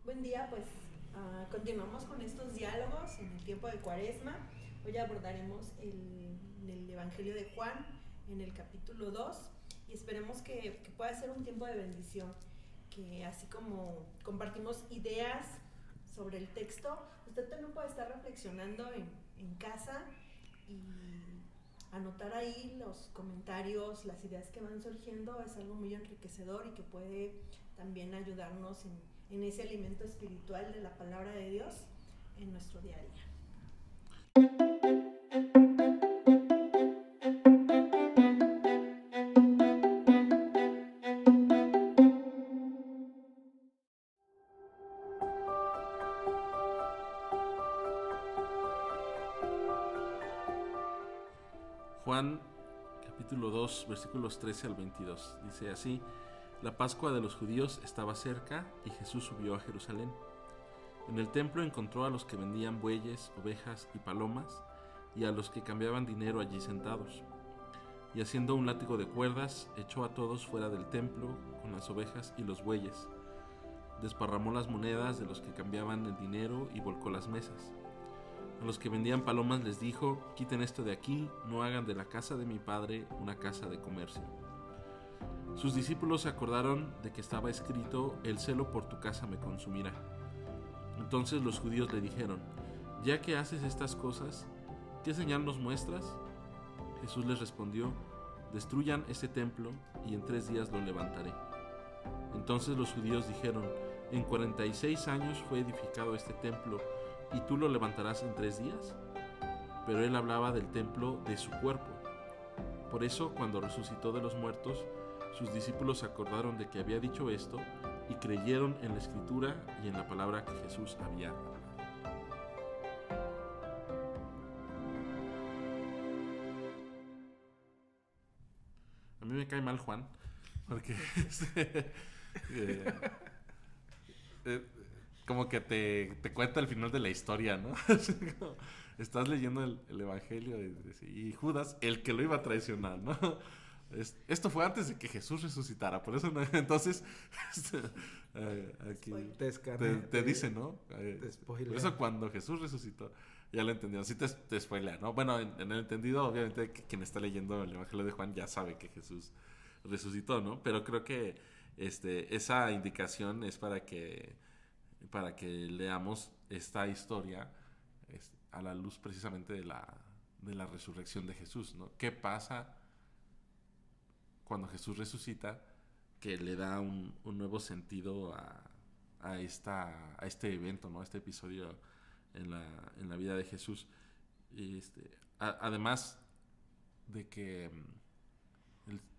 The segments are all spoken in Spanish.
Buen día, pues continuamos con estos diálogos en el tiempo de Cuaresma. Hoy abordaremos el Evangelio de Juan en el capítulo 2 y esperemos que pueda ser un tiempo de bendición, que así como compartimos ideas sobre el texto, usted también puede estar reflexionando en casa y anotar ahí los comentarios, las ideas que van surgiendo. Es algo muy enriquecedor y que puede también ayudarnos en ese alimento espiritual de la palabra de Dios en nuestro día a día. Juan capítulo 2 versículos 13 al 22. Dice así: La Pascua de los judíos estaba cerca y Jesús subió a Jerusalén. En el templo encontró a los que vendían bueyes, ovejas y palomas y a los que cambiaban dinero allí sentados. Y haciendo un látigo de cuerdas, echó a todos fuera del templo con las ovejas y los bueyes. Desparramó las monedas de los que cambiaban el dinero y volcó las mesas. A los que vendían palomas les dijo: Quiten esto de aquí, no hagan de la casa de mi padre una casa de comercio. Sus discípulos se acordaron de que estaba escrito: El celo por tu casa me consumirá. Entonces los judíos le dijeron: Ya que haces estas cosas, ¿qué señal nos muestras? Jesús les respondió: Destruyan este templo y en 3 días lo levantaré. Entonces los judíos dijeron: En 46 años fue edificado este templo, ¿y tú lo levantarás en 3 días? Pero él hablaba del templo de su cuerpo. Por eso, cuando resucitó de los muertos, sus discípulos se acordaron de que había dicho esto y creyeron en la escritura y en la palabra que Jesús había hablado. A mí me cae mal Juan, porque eh, eh, como que te cuenta el final de la historia, ¿no? Estás leyendo el Evangelio y Judas, el que lo iba a traicionar, ¿no? Esto fue antes de que Jesús resucitara, por eso no, entonces aquí te dice, ¿no? Por eso cuando Jesús resucitó, ya lo entendió, sí te spoilea, ¿no? Bueno, en el entendido, obviamente, que quien está leyendo el Evangelio de Juan ya sabe que Jesús resucitó, ¿no? Pero creo que esa indicación es para que leamos esta historia a la luz precisamente de la resurrección de Jesús, ¿no? ¿Qué pasa cuando Jesús resucita, que le da un nuevo sentido a este evento, ¿no? A este episodio en la vida de Jesús? Además de que,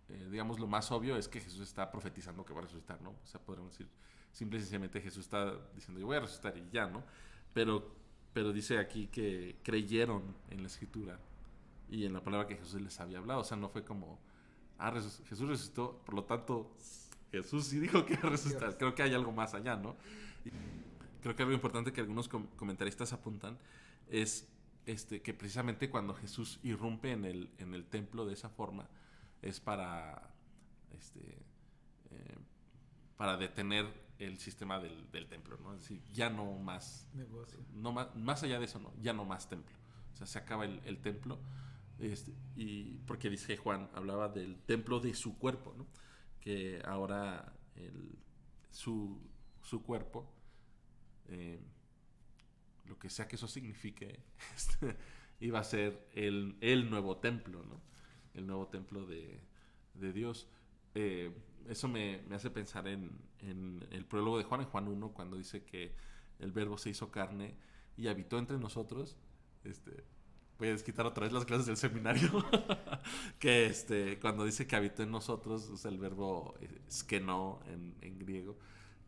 digamos, lo más obvio es que Jesús está profetizando que va a resucitar, ¿no? O sea, podríamos decir, simple y sencillamente Jesús está diciendo: yo voy a resucitar y ya, ¿no? Pero dice aquí que creyeron en la escritura y en la palabra que Jesús les había hablado. O sea, no fue como: Jesús resucitó, por lo tanto Jesús sí dijo que iba a resucitar. Creo que hay algo más allá, ¿no? Y creo que algo importante que algunos comentaristas apuntan es que precisamente cuando Jesús irrumpe en el templo de esa forma es este, eh, para detener el sistema del templo, ¿no? Es decir, ya no más negocio. no más allá de eso, no, ya no más templo. O sea, se acaba el templo. Y porque dice Juan, hablaba del templo de su cuerpo, ¿no? Que ahora su cuerpo, eh, lo que sea que eso signifique, iba a ser el nuevo templo, ¿no? El nuevo templo de Dios. Eso me hace pensar en el prólogo de Juan, en Juan 1, cuando dice que el verbo se hizo carne y habitó entre nosotros. Voy a desquitar otra vez las clases del seminario. Que cuando dice que habitó en nosotros, usa el verbo skeno en griego,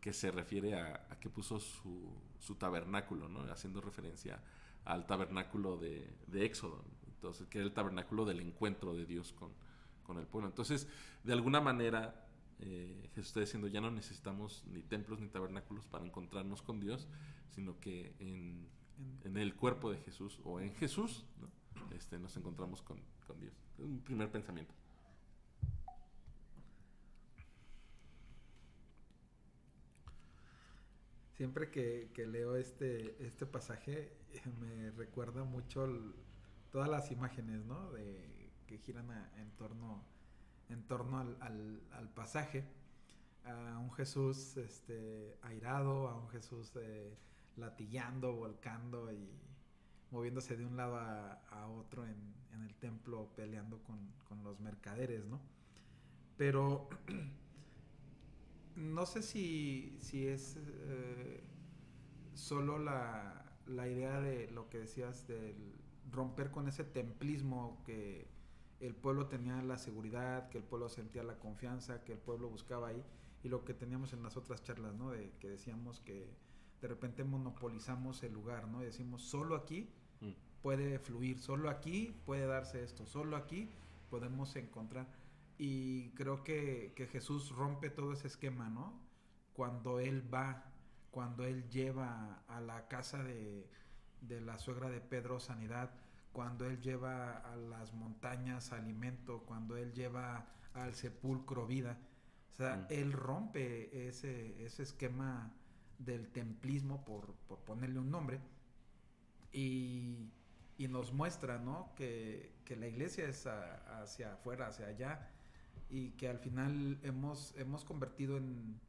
que se refiere a que puso su tabernáculo, ¿no? Haciendo referencia al tabernáculo de Éxodo. Entonces, que era el tabernáculo del encuentro de Dios con el pueblo. Entonces, de alguna manera, Jesús está diciendo: ya no necesitamos ni templos ni tabernáculos para encontrarnos con Dios, sino que en el cuerpo de Jesús o en Jesús, ¿no? Nos encontramos con Dios. Es un primer pensamiento. siempre que leo este pasaje me recuerda mucho todas las imágenes, ¿no? Que giran en torno al pasaje, a un Jesús airado, a un Jesús latillando, volcando y moviéndose de un lado a otro en el templo, peleando con los mercaderes, ¿no? Pero no sé si es solo la idea de lo que decías del romper con ese templismo, que el pueblo tenía la seguridad, que el pueblo sentía la confianza, que el pueblo buscaba ahí, y lo que teníamos en las otras charlas, ¿no? Que decíamos que de repente monopolizamos el lugar, ¿no? Y decimos, solo aquí puede fluir, solo aquí puede darse esto, solo aquí podemos encontrar. Y creo que Jesús rompe todo ese esquema, ¿no? Cuando Él lleva a la casa de la suegra de Pedro sanidad, cuando Él lleva a las montañas alimento, cuando Él lleva al sepulcro vida. O sea, Él rompe ese esquema del templismo, por ponerle un nombre, y nos muestra, ¿no? Que la iglesia es hacia afuera, hacia allá, y que al final hemos convertido en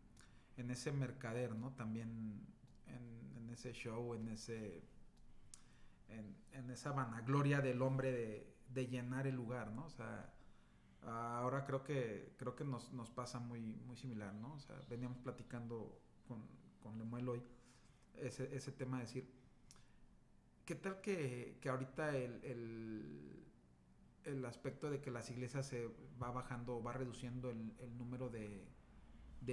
ese mercader, ¿no? También en ese show, en esa vanagloria del hombre de llenar el lugar, ¿no? O sea, ahora creo que nos pasa muy similar, ¿no? O sea, veníamos platicando con Lemuel hoy ese tema de decir, ¿qué tal que ahorita el aspecto de que las iglesias se va bajando o va reduciendo el número de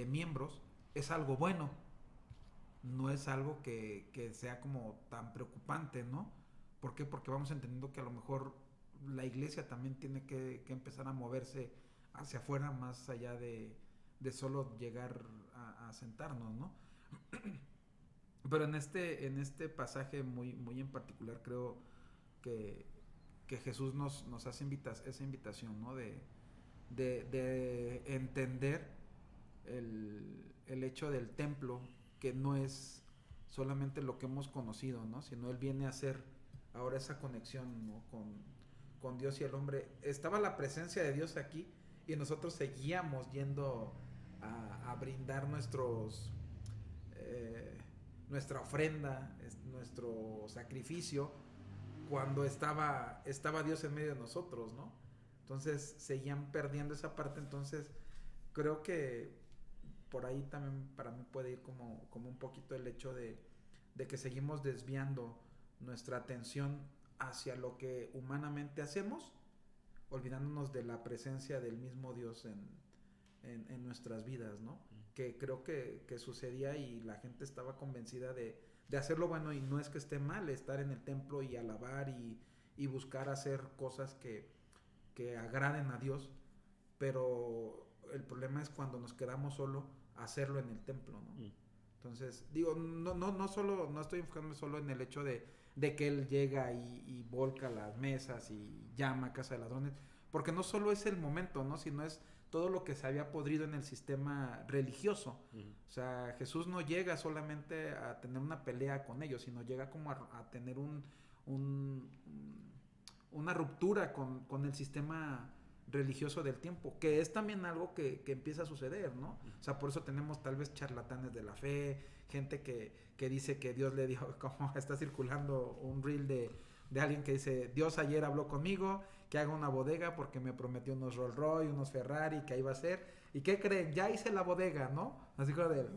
miembros es algo bueno? No es algo que sea como tan preocupante, ¿no? ¿Por qué? Porque vamos entendiendo que a lo mejor la iglesia también tiene que empezar a moverse hacia afuera, más allá de solo llegar a sentarnos, ¿no? Pero en este pasaje muy en particular creo que Jesús nos hace esa invitación, ¿no? De entender el hecho del templo, que no es solamente lo que hemos conocido, ¿no? Sino Él viene a hacer ahora esa conexión, ¿no? con Dios y el hombre. Estaba la presencia de Dios aquí y nosotros seguíamos yendo a brindar nuestra ofrenda, nuestro sacrificio, cuando estaba Dios en medio de nosotros, ¿no? Entonces seguían perdiendo esa parte. Entonces creo que por ahí también para mí puede ir como un poquito el hecho de que seguimos desviando nuestra atención hacia lo que humanamente hacemos, olvidándonos de la presencia del mismo Dios en nuestras vidas, ¿no? Que creo que sucedía, y la gente estaba convencida de hacerlo bueno, y no es que esté mal estar en el templo y alabar y buscar hacer cosas que agraden a Dios, pero el problema es cuando nos quedamos solo a hacerlo en el templo, ¿no? Entonces, digo, no estoy enfocándome solo en el hecho de que Él llega y volca las mesas y llama a casa de ladrones, porque no solo es el momento, ¿no? Sino es todo lo que se había podrido en el sistema religioso. O sea, Jesús no llega solamente a tener una pelea con ellos, sino llega como a tener una ruptura con el sistema religioso del tiempo, que es también algo que empieza a suceder, ¿no? O sea, por eso tenemos tal vez charlatanes de la fe, gente que dice que Dios le dijo, como está circulando un reel de alguien que dice, Dios ayer habló conmigo que haga una bodega porque me prometió unos Rolls Royce, unos Ferrari, que ahí va a ser, y ¿qué creen? Ya hice la bodega, ¿no? Así como de...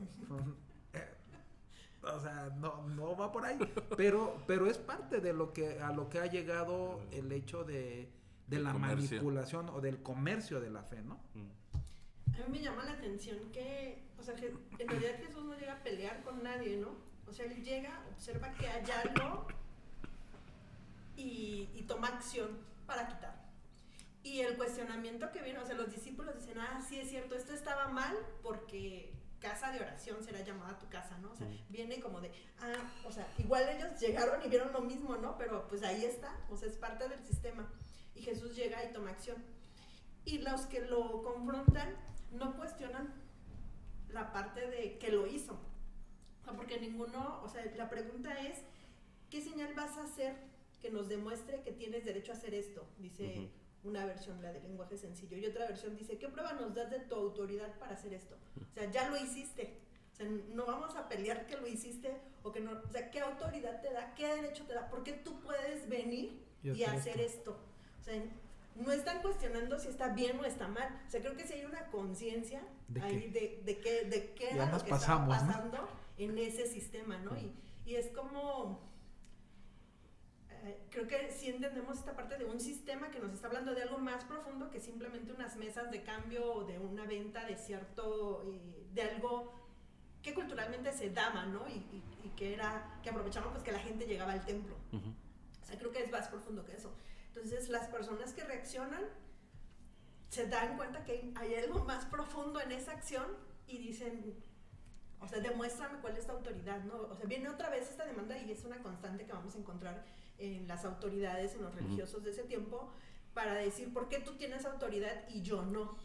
o sea, no va por ahí, pero es parte de a lo que ha llegado el hecho de la comercio, manipulación o del comercio de la fe, ¿no? A mí me llama la atención que, o sea, que en realidad Jesús no llega a pelear con nadie, ¿no? O sea, Él llega, observa que hay algo y toma acción para quitar. Y el cuestionamiento que viene, o sea, los discípulos dicen, sí es cierto, esto estaba mal porque casa de oración será llamada tu casa, ¿no? O sea, viene como de, o sea, igual ellos llegaron y vieron lo mismo, ¿no? Pero pues ahí está, o sea, es parte del sistema. Y Jesús llega y toma acción. Y los que lo confrontan no cuestionan la parte de que lo hizo. O sea, porque ninguno, o sea, la pregunta es, ¿qué señal vas a hacer que nos demuestre que tienes derecho a hacer esto? Dice una versión, la de lenguaje sencillo, y otra versión dice, ¿qué prueba nos das de tu autoridad para hacer esto? O sea, ya lo hiciste. O sea, no vamos a pelear que lo hiciste o que no, o sea, ¿qué autoridad te da? ¿Qué derecho te da? ¿Por qué tú puedes venir y hacer esto? O sea, no están cuestionando si está bien o está mal. O sea, creo que sí hay una conciencia ahí de qué era lo que estaba pasando, ¿no? En ese sistema, ¿no? Y es como... creo que sí entendemos esta parte de un sistema que nos está hablando de algo más profundo que simplemente unas mesas de cambio o de una venta de cierto... de algo que culturalmente se daba, ¿no? Y que era... que aprovechaban pues que la gente llegaba al templo. O sea, creo que es más profundo que eso. Entonces, las personas que reaccionan se dan cuenta que hay algo más profundo en esa acción y dicen, o sea, demuéstrame cuál es tu autoridad, ¿no? O sea, viene otra vez esta demanda y es una constante que vamos a encontrar en las autoridades, en los religiosos de ese tiempo, para decir, ¿por qué tú tienes autoridad y yo no?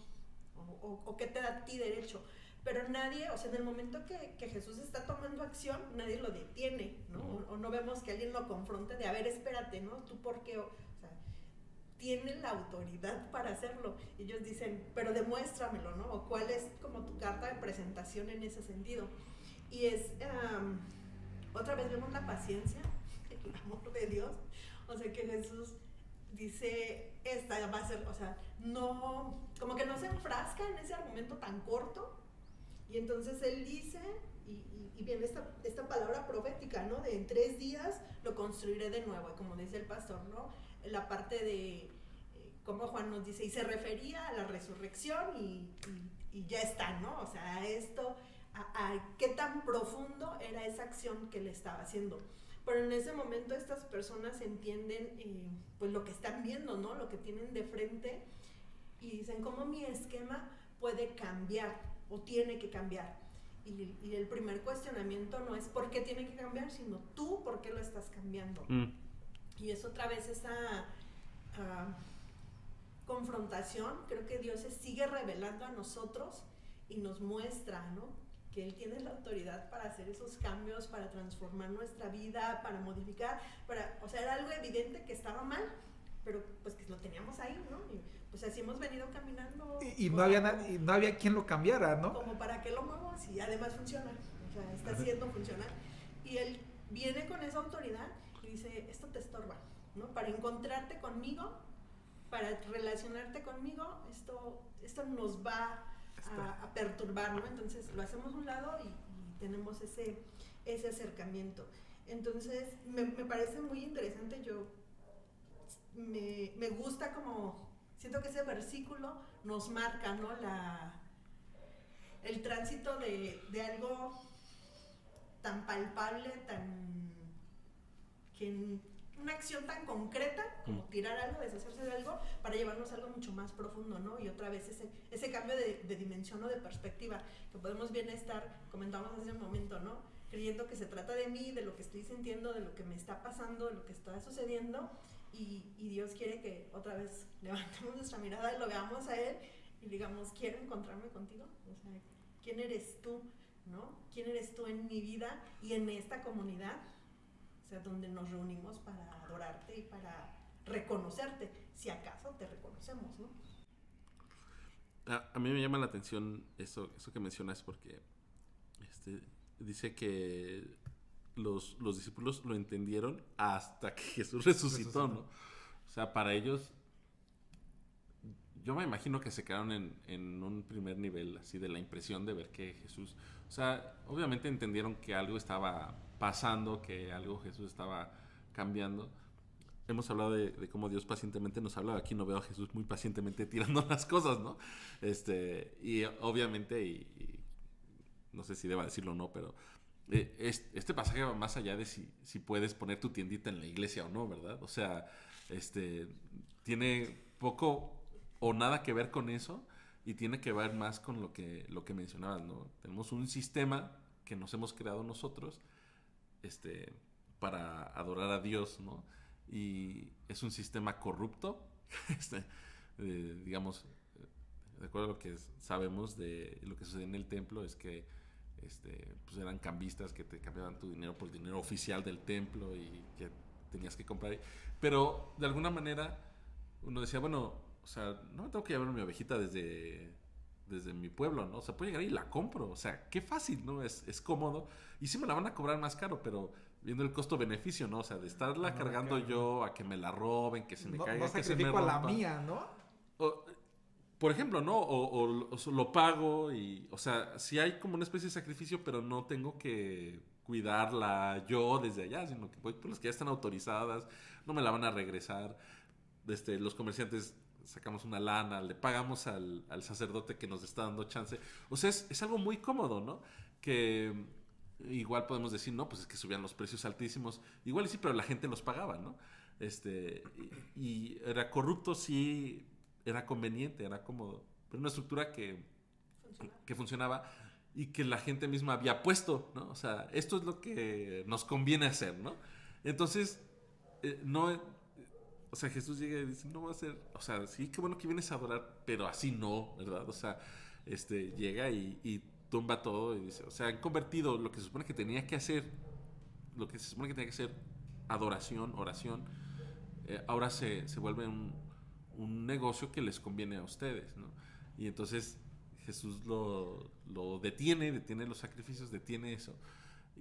O ¿qué te da a ti derecho? Pero nadie, o sea, en el momento que Jesús está tomando acción, nadie lo detiene, ¿no? O no vemos que alguien lo confronte de, a ver, espérate, ¿no? ¿Tú por qué? O sea, tiene la autoridad para hacerlo. Y ellos dicen, pero demuéstramelo, ¿no? O cuál es como tu carta de presentación en ese sentido. Y es, otra vez vemos la paciencia, el amor de Dios. O sea, que Jesús dice, esta va a ser, o sea, no, como que no se enfrasca en ese argumento tan corto. Y entonces él dice, y viene esta palabra profética, ¿no? De en 3 días lo construiré de nuevo. Y como dice el pastor, ¿no? La parte de, como Juan nos dice, y se refería a la resurrección y ya está, ¿no? O sea, a esto, a qué tan profundo era esa acción que él estaba haciendo. Pero en ese momento estas personas entienden pues lo que están viendo, ¿no? Lo que tienen de frente y dicen, ¿cómo mi esquema puede cambiar? O tiene que cambiar. Y el primer cuestionamiento no es por qué tiene que cambiar, sino tú por qué lo estás cambiando. Y es otra vez esa confrontación. Creo que Dios se sigue revelando a nosotros y nos muestra, ¿no? Que Él tiene la autoridad para hacer esos cambios, para transformar nuestra vida, para modificar, o sea, era algo evidente que estaba mal, pero pues que lo teníamos ahí, ¿no? Y pues así hemos venido caminando. Y no había quien lo cambiara, ¿no? Como para qué lo muevo si además funciona, o sea, está haciendo funcionar. Y él viene con esa autoridad y dice, esto te estorba, ¿no? Para encontrarte conmigo, para relacionarte conmigo, esto nos va a perturbar, ¿no? Entonces lo hacemos a un lado y tenemos ese acercamiento. Entonces me parece muy interesante. Yo me gusta como siento que ese versículo nos marca, ¿no? El tránsito de algo tan palpable, una acción tan concreta como tirar algo, deshacerse de algo, para llevarnos a algo mucho más profundo, ¿no? Y otra vez ese cambio de dimensión o de perspectiva que podemos bien estar, comentábamos hace un momento, ¿no? Creyendo que se trata de mí, de lo que estoy sintiendo, de lo que me está pasando, de lo que está sucediendo. Y Dios quiere que otra vez levantemos nuestra mirada y lo veamos a Él y digamos, quiero encontrarme contigo. O sea, ¿quién eres tú? ¿No? ¿Quién eres tú en mi vida y en esta comunidad? O sea, donde nos reunimos para adorarte y para reconocerte, si acaso te reconocemos, ¿no? A mí me llama la atención eso que mencionas porque dice que los discípulos lo entendieron hasta que Jesús resucitó, ¿no? O sea, para ellos, yo me imagino que se quedaron en un primer nivel, así de la impresión de ver que Jesús, o sea, obviamente entendieron que algo estaba pasando, que algo Jesús estaba cambiando. Hemos hablado de cómo Dios pacientemente nos habla. Aquí no veo a Jesús muy pacientemente tirando las cosas, ¿no? Y obviamente, y no sé si deba decirlo o no, pero este pasaje va más allá de si puedes poner tu tiendita en la iglesia o no, ¿verdad? O sea, tiene poco o nada que ver con eso y tiene que ver más con lo que mencionabas, ¿no? Tenemos un sistema que nos hemos creado nosotros para adorar a Dios, ¿no? Y es un sistema corrupto, digamos, de acuerdo a lo que sabemos de lo que sucede en el templo, es que pues eran cambistas que te cambiaban tu dinero por el dinero oficial del templo y que tenías que comprar ahí. Pero de alguna manera uno decía, bueno, o sea, no me tengo que llevar mi ovejita desde mi pueblo, ¿no? O sea, puedo llegar y la compro. O sea, qué fácil, ¿no? Es cómodo. Y sí me la van a cobrar más caro, pero viendo el costo-beneficio, ¿no? O sea, de estarla cargando yo a que me la roben, que se me caiga, no que se me sacrifico a la rompa. mía, ¿no? Por ejemplo, ¿no? O lo pago y... O sea, sí hay como una especie de sacrificio, pero no tengo que cuidarla yo desde allá, sino que voy por las que ya están autorizadas, no me la van a regresar. Los comerciantes sacamos una lana, le pagamos al sacerdote que nos está dando chance. O sea, es algo muy cómodo, ¿no? Que igual podemos decir, no, pues es que subían los precios altísimos. Igual sí, pero la gente los pagaba, ¿no? Y era corrupto, sí, era conveniente, era cómodo. Pero una estructura que funcionaba y que la gente misma había puesto, ¿no? O sea, esto es lo que nos conviene hacer, ¿no? Entonces, no... O sea, Jesús llega y dice, no va a ser... O sea, sí, qué bueno que vienes a adorar, pero así no, ¿verdad? O sea, llega y tumba todo y dice, o sea, han convertido lo que se supone que tenía que hacer, adoración, oración, ahora se vuelve un negocio que les conviene a ustedes, ¿no? Y entonces Jesús lo detiene los sacrificios, detiene eso.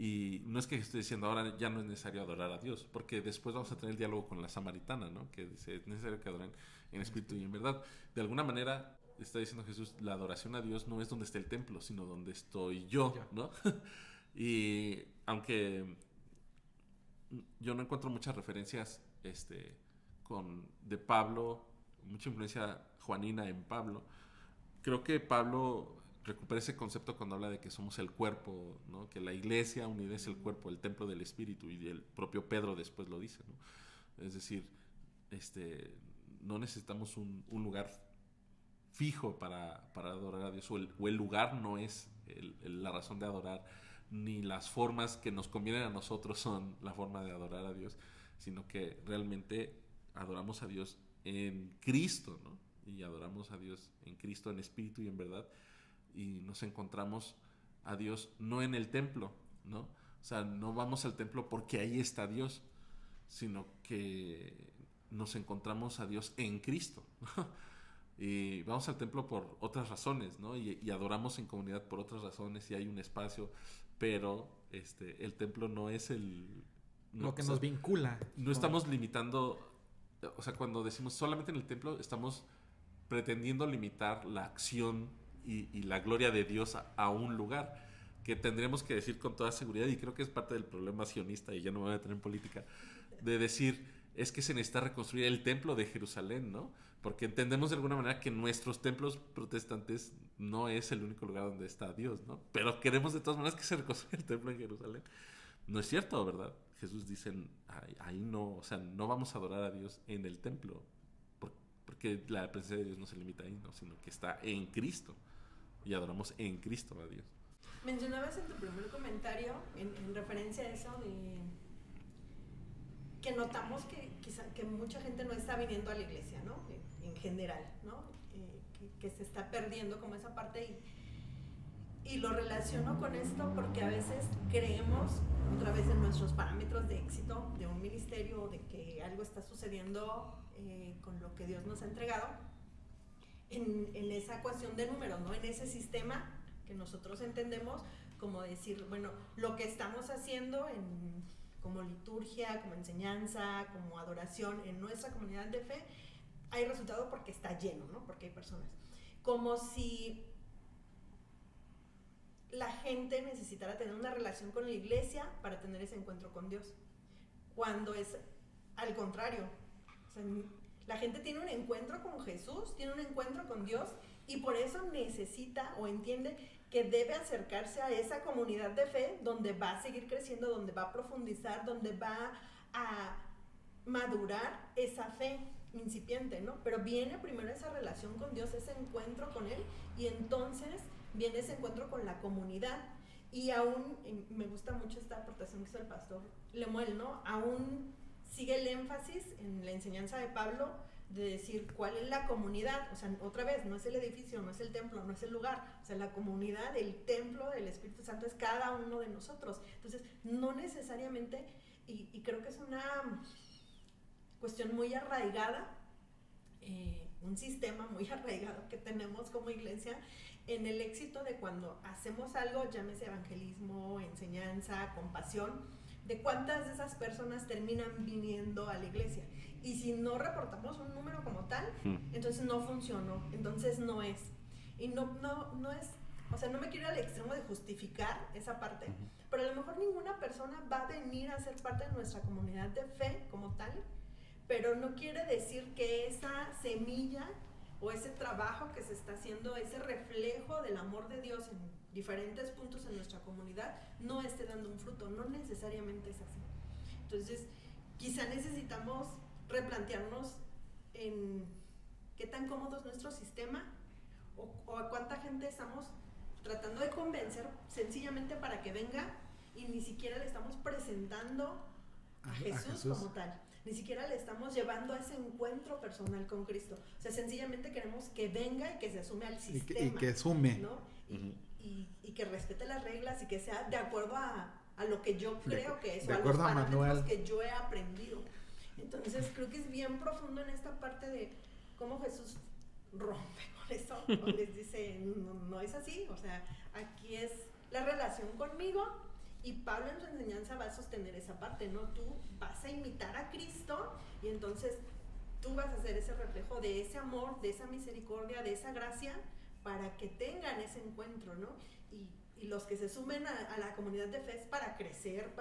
Y no es que esté diciendo ahora ya no es necesario adorar a Dios, porque después vamos a tener el diálogo con la samaritana, ¿no? Que dice, es necesario que adoren en espíritu y en verdad. De alguna manera está diciendo Jesús, la adoración a Dios no es donde está el templo, sino donde estoy yo, ¿no? Y aunque yo no encuentro muchas referencias de Pablo, mucha influencia juanina en Pablo, creo que Pablo recupera ese concepto cuando habla de que somos el cuerpo, ¿no? Que la iglesia unida es el cuerpo, el templo del espíritu, y el propio Pedro después lo dice, ¿no? Es decir, no necesitamos un lugar fijo para adorar a Dios, o el lugar no es la razón de adorar, ni las formas que nos convienen a nosotros son la forma de adorar a Dios, sino que realmente adoramos a Dios en Cristo, ¿no? Y adoramos a Dios en Cristo, en espíritu y en verdad, y nos encontramos a Dios no en el templo, ¿no? O sea, no vamos al templo porque ahí está Dios, sino que nos encontramos a Dios en Cristo, ¿no? Y vamos al templo por otras razones, ¿no? Y adoramos en comunidad por otras razones y hay un espacio, pero el templo no es lo que nos vincula. No estamos limitando, o sea, cuando decimos solamente en el templo, estamos pretendiendo limitar la acción y la gloria de Dios a un lugar, que tendremos que decir con toda seguridad, y creo que es parte del problema sionista, y ya no me voy a meter en política, de decir, es que se necesita reconstruir el templo de Jerusalén, ¿no? Porque entendemos de alguna manera que nuestros templos protestantes no es el único lugar donde está Dios, ¿no? Pero queremos de todas maneras que se reconstruya el templo en Jerusalén. No es cierto, ¿verdad? Jesús dice, ahí no, o sea, no vamos a adorar a Dios en el templo, porque la presencia de Dios no se limita ahí, ¿no? Sino que está en Cristo, y adoramos en Cristo a Dios. Mencionabas en tu primer comentario, en referencia a eso, que notamos que mucha gente no está viniendo a la iglesia, ¿no? En general, ¿no? Que se está perdiendo como esa parte, y lo relaciono con esto porque a veces creemos, otra vez en nuestros parámetros de éxito de un ministerio, o de que algo está sucediendo con lo que Dios nos ha entregado, en esa ecuación de números, ¿no? En ese sistema que nosotros entendemos como decir, bueno, lo que estamos haciendo como liturgia, como enseñanza, como adoración en nuestra comunidad de fe, hay resultado porque está lleno, ¿no? Porque hay personas. Como si la gente necesitara tener una relación con la iglesia para tener ese encuentro con Dios, cuando es al contrario. O sea, la gente tiene un encuentro con Jesús, tiene un encuentro con Dios, y por eso necesita o entiende que debe acercarse a esa comunidad de fe donde va a seguir creciendo, donde va a profundizar, donde va a madurar esa fe incipiente, ¿no? Pero viene primero esa relación con Dios, ese encuentro con Él, y entonces viene ese encuentro con la comunidad. Y aún, me gusta mucho esta aportación que hizo el pastor Lemuel, ¿no? Aún sigue el énfasis en la enseñanza de Pablo de decir cuál es la comunidad, o sea, otra vez, no es el edificio, no es el templo, no es el lugar, o sea, la comunidad, el templo del Espíritu Santo es cada uno de nosotros. Entonces, no necesariamente, y creo que es una cuestión muy arraigada, un sistema muy arraigado que tenemos como iglesia en el éxito de cuando hacemos algo, llámese evangelismo, enseñanza, compasión, de cuántas de esas personas terminan viniendo a la iglesia. Y si no reportamos un número como tal, entonces no funcionó, entonces no es. Y no es, o sea, no me quiero ir al extremo de justificar esa parte, pero a lo mejor ninguna persona va a venir a ser parte de nuestra comunidad de fe como tal, pero no quiere decir que esa semilla o ese trabajo que se está haciendo, ese reflejo del amor de Dios en diferentes puntos en nuestra comunidad, no esté dando un fruto. No necesariamente es así. Entonces, quizá necesitamos replantearnos en qué tan cómodo es nuestro sistema o a cuánta gente estamos tratando de convencer sencillamente para que venga y ni siquiera le estamos presentando a Jesús como tal. Ni siquiera le estamos llevando a ese encuentro personal con Cristo. O sea, sencillamente queremos que venga y que se asume al sistema. Y que sume. ¿No? Y que respete las reglas y que sea de acuerdo a lo que yo creo que es, o a los parámetros que yo he aprendido. Entonces, creo que es bien profundo en esta parte de cómo Jesús rompe con eso. O les dice, no es así. O sea, aquí es la relación conmigo. Y Pablo en su enseñanza va a sostener esa parte, ¿no? Tú vas a imitar a Cristo y entonces tú vas a hacer ese reflejo de ese amor, de esa misericordia, de esa gracia para que tengan ese encuentro, ¿no? Y los que se sumen a la comunidad de fe es para crecer,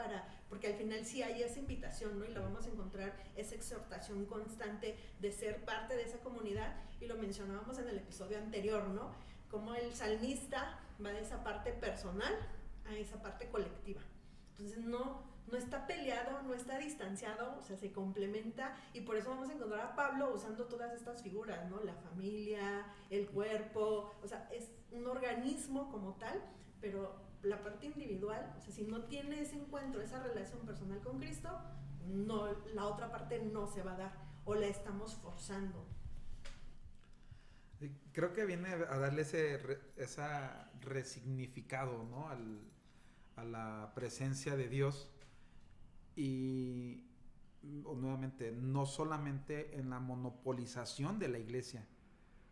porque al final sí hay esa invitación, ¿no? Y lo vamos a encontrar, esa exhortación constante de ser parte de esa comunidad, y lo mencionábamos en el episodio anterior, ¿no? Como el salmista va de esa parte personal a esa parte colectiva. Entonces no está peleado, no está distanciado, o sea, se complementa, y por eso vamos a encontrar a Pablo usando todas estas figuras, ¿no? La familia, el cuerpo, o sea, es un organismo como tal, pero la parte individual, o sea, si no tiene ese encuentro, esa relación personal con Cristo, no, la otra parte no se va a dar, o la estamos forzando. Creo que viene a darle ese resignificado, ¿no? A la presencia de Dios, y nuevamente no solamente en la monopolización de la iglesia,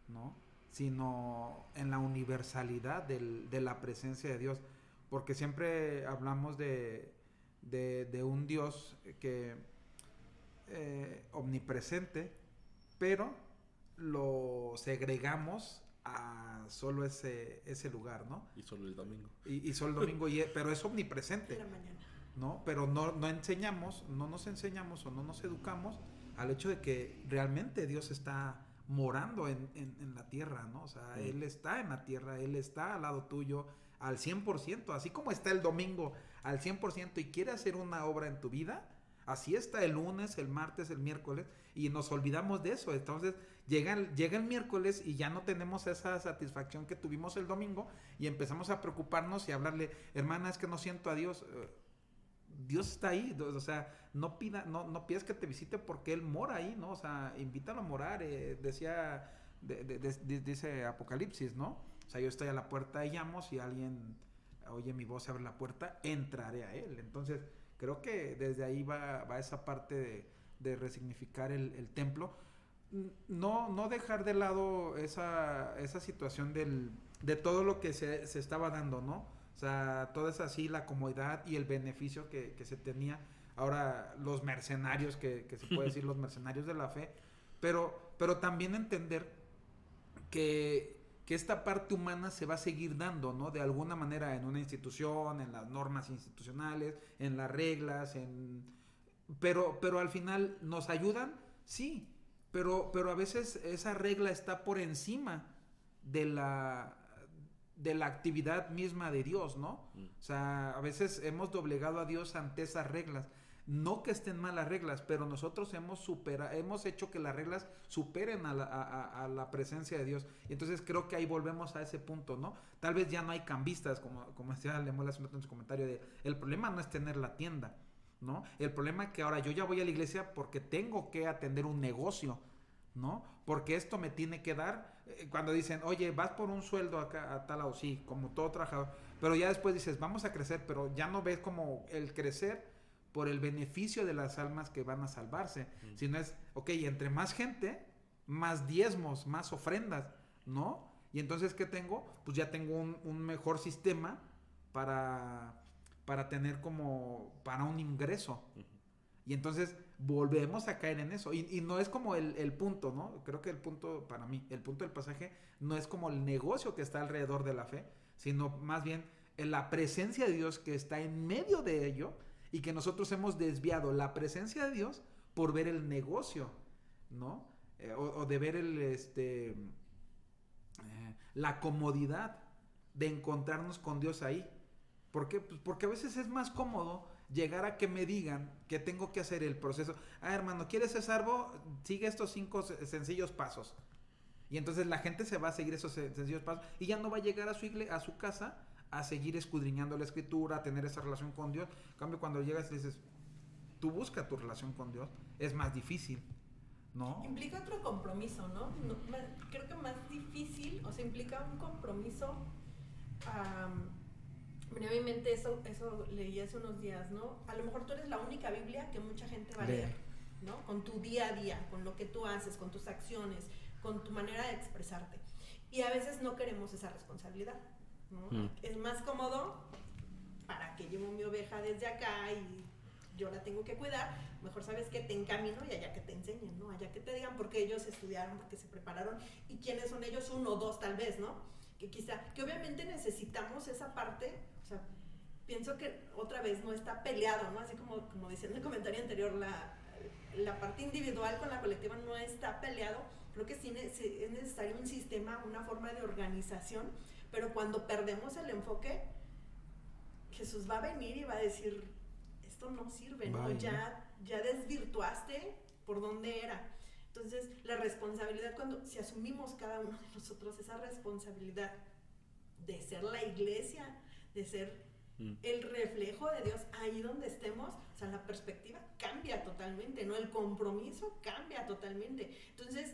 ¿no? Sino en la universalidad de la presencia de Dios, porque siempre hablamos de un Dios que omnipresente, pero lo segregamos a solo ese lugar, ¿no? Y solo el domingo. Y solo el domingo, pero es omnipresente. En la mañana. ¿No? Pero no nos enseñamos o no nos educamos al hecho de que realmente Dios está morando en la tierra, ¿no? O sea, Él está en la tierra, Él está al lado tuyo al 100%, así como está el domingo al 100% y quiere hacer una obra en tu vida, así está el lunes, el martes, el miércoles, y nos olvidamos de eso. Entonces llega el miércoles y ya no tenemos esa satisfacción que tuvimos el domingo, y empezamos a preocuparnos y a hablarle, hermana, es que no siento a Dios. Dios está ahí, o sea, no pidas que te visite porque Él mora ahí, ¿no? O sea, invítalo a morar, dice Apocalipsis, ¿no? O sea, yo estoy a la puerta y llamo, si alguien oye mi voz y abre la puerta, entraré a Él. Entonces, creo que desde ahí va esa parte de resignificar el templo. No dejar de lado esa situación de todo lo que se estaba dando, ¿no? O sea, toda esa así, la comodidad y el beneficio que se tenía. Ahora, los mercenarios, que se puede decir, los mercenarios de la fe. Pero también entender que esta parte humana se va a seguir dando, ¿no? De alguna manera en una institución, en las normas institucionales, en las reglas, pero al final nos ayudan, sí. Pero a veces esa regla está por encima de la actividad misma de Dios, ¿no? O sea, a veces hemos doblegado a Dios ante esas reglas. No que estén mal las reglas, pero nosotros hemos hecho que las reglas superen a la presencia de Dios. Y entonces creo que ahí volvemos a ese punto, ¿no? Tal vez ya no hay cambistas, como decía Lemuel hace un rato en su comentario, el problema no es tener la tienda, ¿no? El problema es que ahora yo ya voy a la iglesia porque tengo que atender un negocio, ¿no? Porque esto me tiene que dar, cuando dicen, oye, vas por un sueldo acá a tal lado, sí, como todo trabajador, pero ya después dices, vamos a crecer, pero ya no ves como el crecer por el beneficio de las almas que van a salvarse, sino es, ok, entre más gente, más diezmos, más ofrendas, ¿no? Y entonces, ¿qué tengo? Pues ya tengo un mejor sistema para tener como, para un ingreso. Y entonces volvemos a caer en eso. Y no es como el punto, ¿no? Creo que el punto, para mí, el punto del pasaje no es como el negocio que está alrededor de la fe, sino más bien en la presencia de Dios que está en medio de ello y que nosotros hemos desviado la presencia de Dios por ver el negocio, ¿no? O de ver la comodidad de encontrarnos con Dios ahí. ¿Por qué? Pues porque a veces es más cómodo llegar a que me digan que tengo que hacer el proceso. Hermano, ¿quieres ser salvo? Sigue estos 5 sencillos pasos. Y entonces la gente se va a seguir esos sencillos pasos y ya no va a llegar a su casa a seguir escudriñando la escritura, a tener esa relación con Dios. En cambio, cuando llegas y dices, tú busca tu relación con Dios, es más difícil, ¿no? Implica otro compromiso, ¿no? Creo que más difícil, o sea, implica un compromiso. Brevemente, eso leí hace unos días, ¿no? A lo mejor tú eres la única Biblia que mucha gente va a leer, ¿no? Con tu día a día, con lo que tú haces, con tus acciones, con tu manera de expresarte. Y a veces no queremos esa responsabilidad, ¿no? Es más cómodo, para que llevo mi oveja desde acá y yo la tengo que cuidar, mejor sabes que te encamino y allá que te enseñen, ¿no? Allá que te digan porque ellos estudiaron, porque se prepararon y quiénes son ellos, 1 o 2 tal vez, ¿no? Que obviamente necesitamos esa parte, o sea, pienso que otra vez no está peleado, ¿no? Así como decía en el comentario anterior, la parte individual con la colectiva no está peleado. Creo que sí es necesario un sistema, una forma de organización, pero cuando perdemos el enfoque, Jesús va a venir y va a decir, esto no sirve, ¿no? Ya desvirtuaste por dónde era. Entonces, la responsabilidad, si asumimos cada uno de nosotros esa responsabilidad de ser la iglesia, de ser el reflejo de Dios ahí donde estemos, o sea, la perspectiva cambia totalmente, ¿no? El compromiso cambia totalmente. Entonces,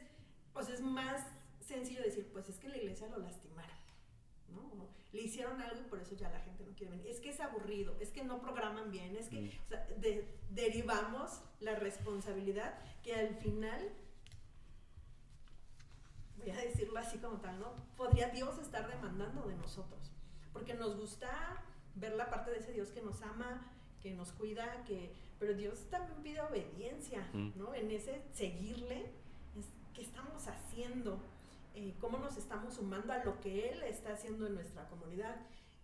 pues es más sencillo decir, pues es que la iglesia lo lastimaron, ¿no? Le hicieron algo y por eso ya la gente no quiere venir. Es que es aburrido, es que no programan bien, es que, o sea, derivamos la responsabilidad que al final, voy a decirlo así como tal, ¿no? Podría Dios estar demandando de nosotros, porque nos gusta ver la parte de ese Dios que nos ama, que nos cuida, pero Dios también pide obediencia, ¿no? En ese seguirle, ¿qué estamos haciendo? Cómo nos estamos sumando a lo que Él está haciendo en nuestra comunidad.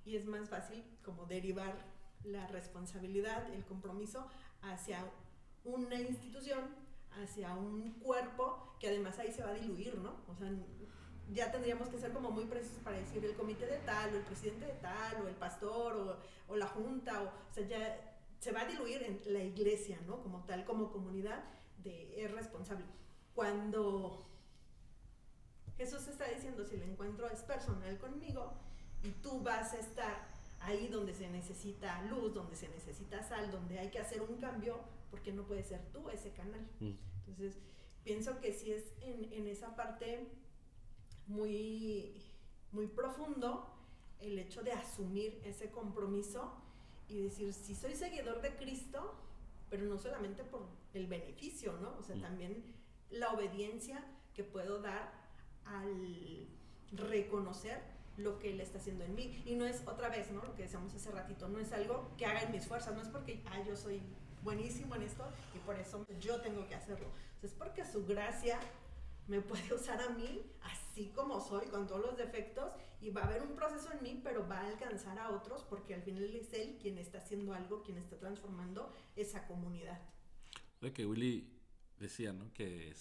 Y es más fácil como derivar la responsabilidad, el compromiso hacia una institución, hacia un cuerpo, que además ahí se va a diluir, ¿no? O sea, ya tendríamos que ser como muy precisos para decir el comité de tal, o el presidente de tal, o el pastor, o la junta, o sea, ya se va a diluir en la iglesia, ¿no? Como tal, como comunidad, es responsable. Cuando Jesús está diciendo, si el encuentro es personal conmigo, y tú vas a estar ahí donde se necesita luz, donde se necesita sal, donde hay que hacer un cambio, porque no puedes ser tú ese canal. Entonces, pienso que sí es en esa parte muy, muy profundo el hecho de asumir ese compromiso y decir, sí soy seguidor de Cristo, pero no solamente por el beneficio, ¿no? O sea, también la obediencia que puedo dar al reconocer lo que Él está haciendo en mí. Y no es, otra vez, ¿no? Lo que decíamos hace ratito, no es algo que haga en mis fuerzas, no es porque, yo soy buenísimo en esto y por eso yo tengo que hacerlo. O sea, es porque su gracia me puede usar a mí así como soy, con todos los defectos, y va a haber un proceso en mí, pero va a alcanzar a otros, porque al final es Él quien está haciendo algo, quien está transformando esa comunidad. Lo que Willy decía, ¿no? Que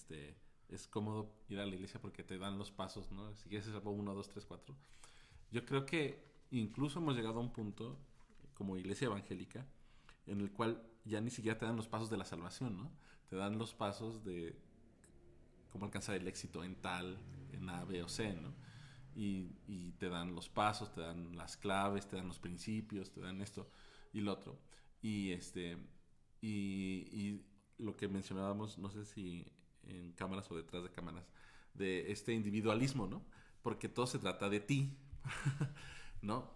es cómodo ir a la iglesia porque te dan los pasos, ¿no? Si quieres hacer 1, 2, 3, 4. Yo creo que incluso hemos llegado a un punto, como iglesia evangélica, en el cual ya ni siquiera te dan los pasos de la salvación, ¿no? Te dan los pasos de cómo alcanzar el éxito en A, B o C, ¿no? Y te dan los pasos, te dan las claves, te dan los principios, te dan esto y lo otro. Y lo que mencionábamos, no sé si en cámaras o detrás de cámaras, de este individualismo, ¿no? Porque todo se trata de ti, ¿no?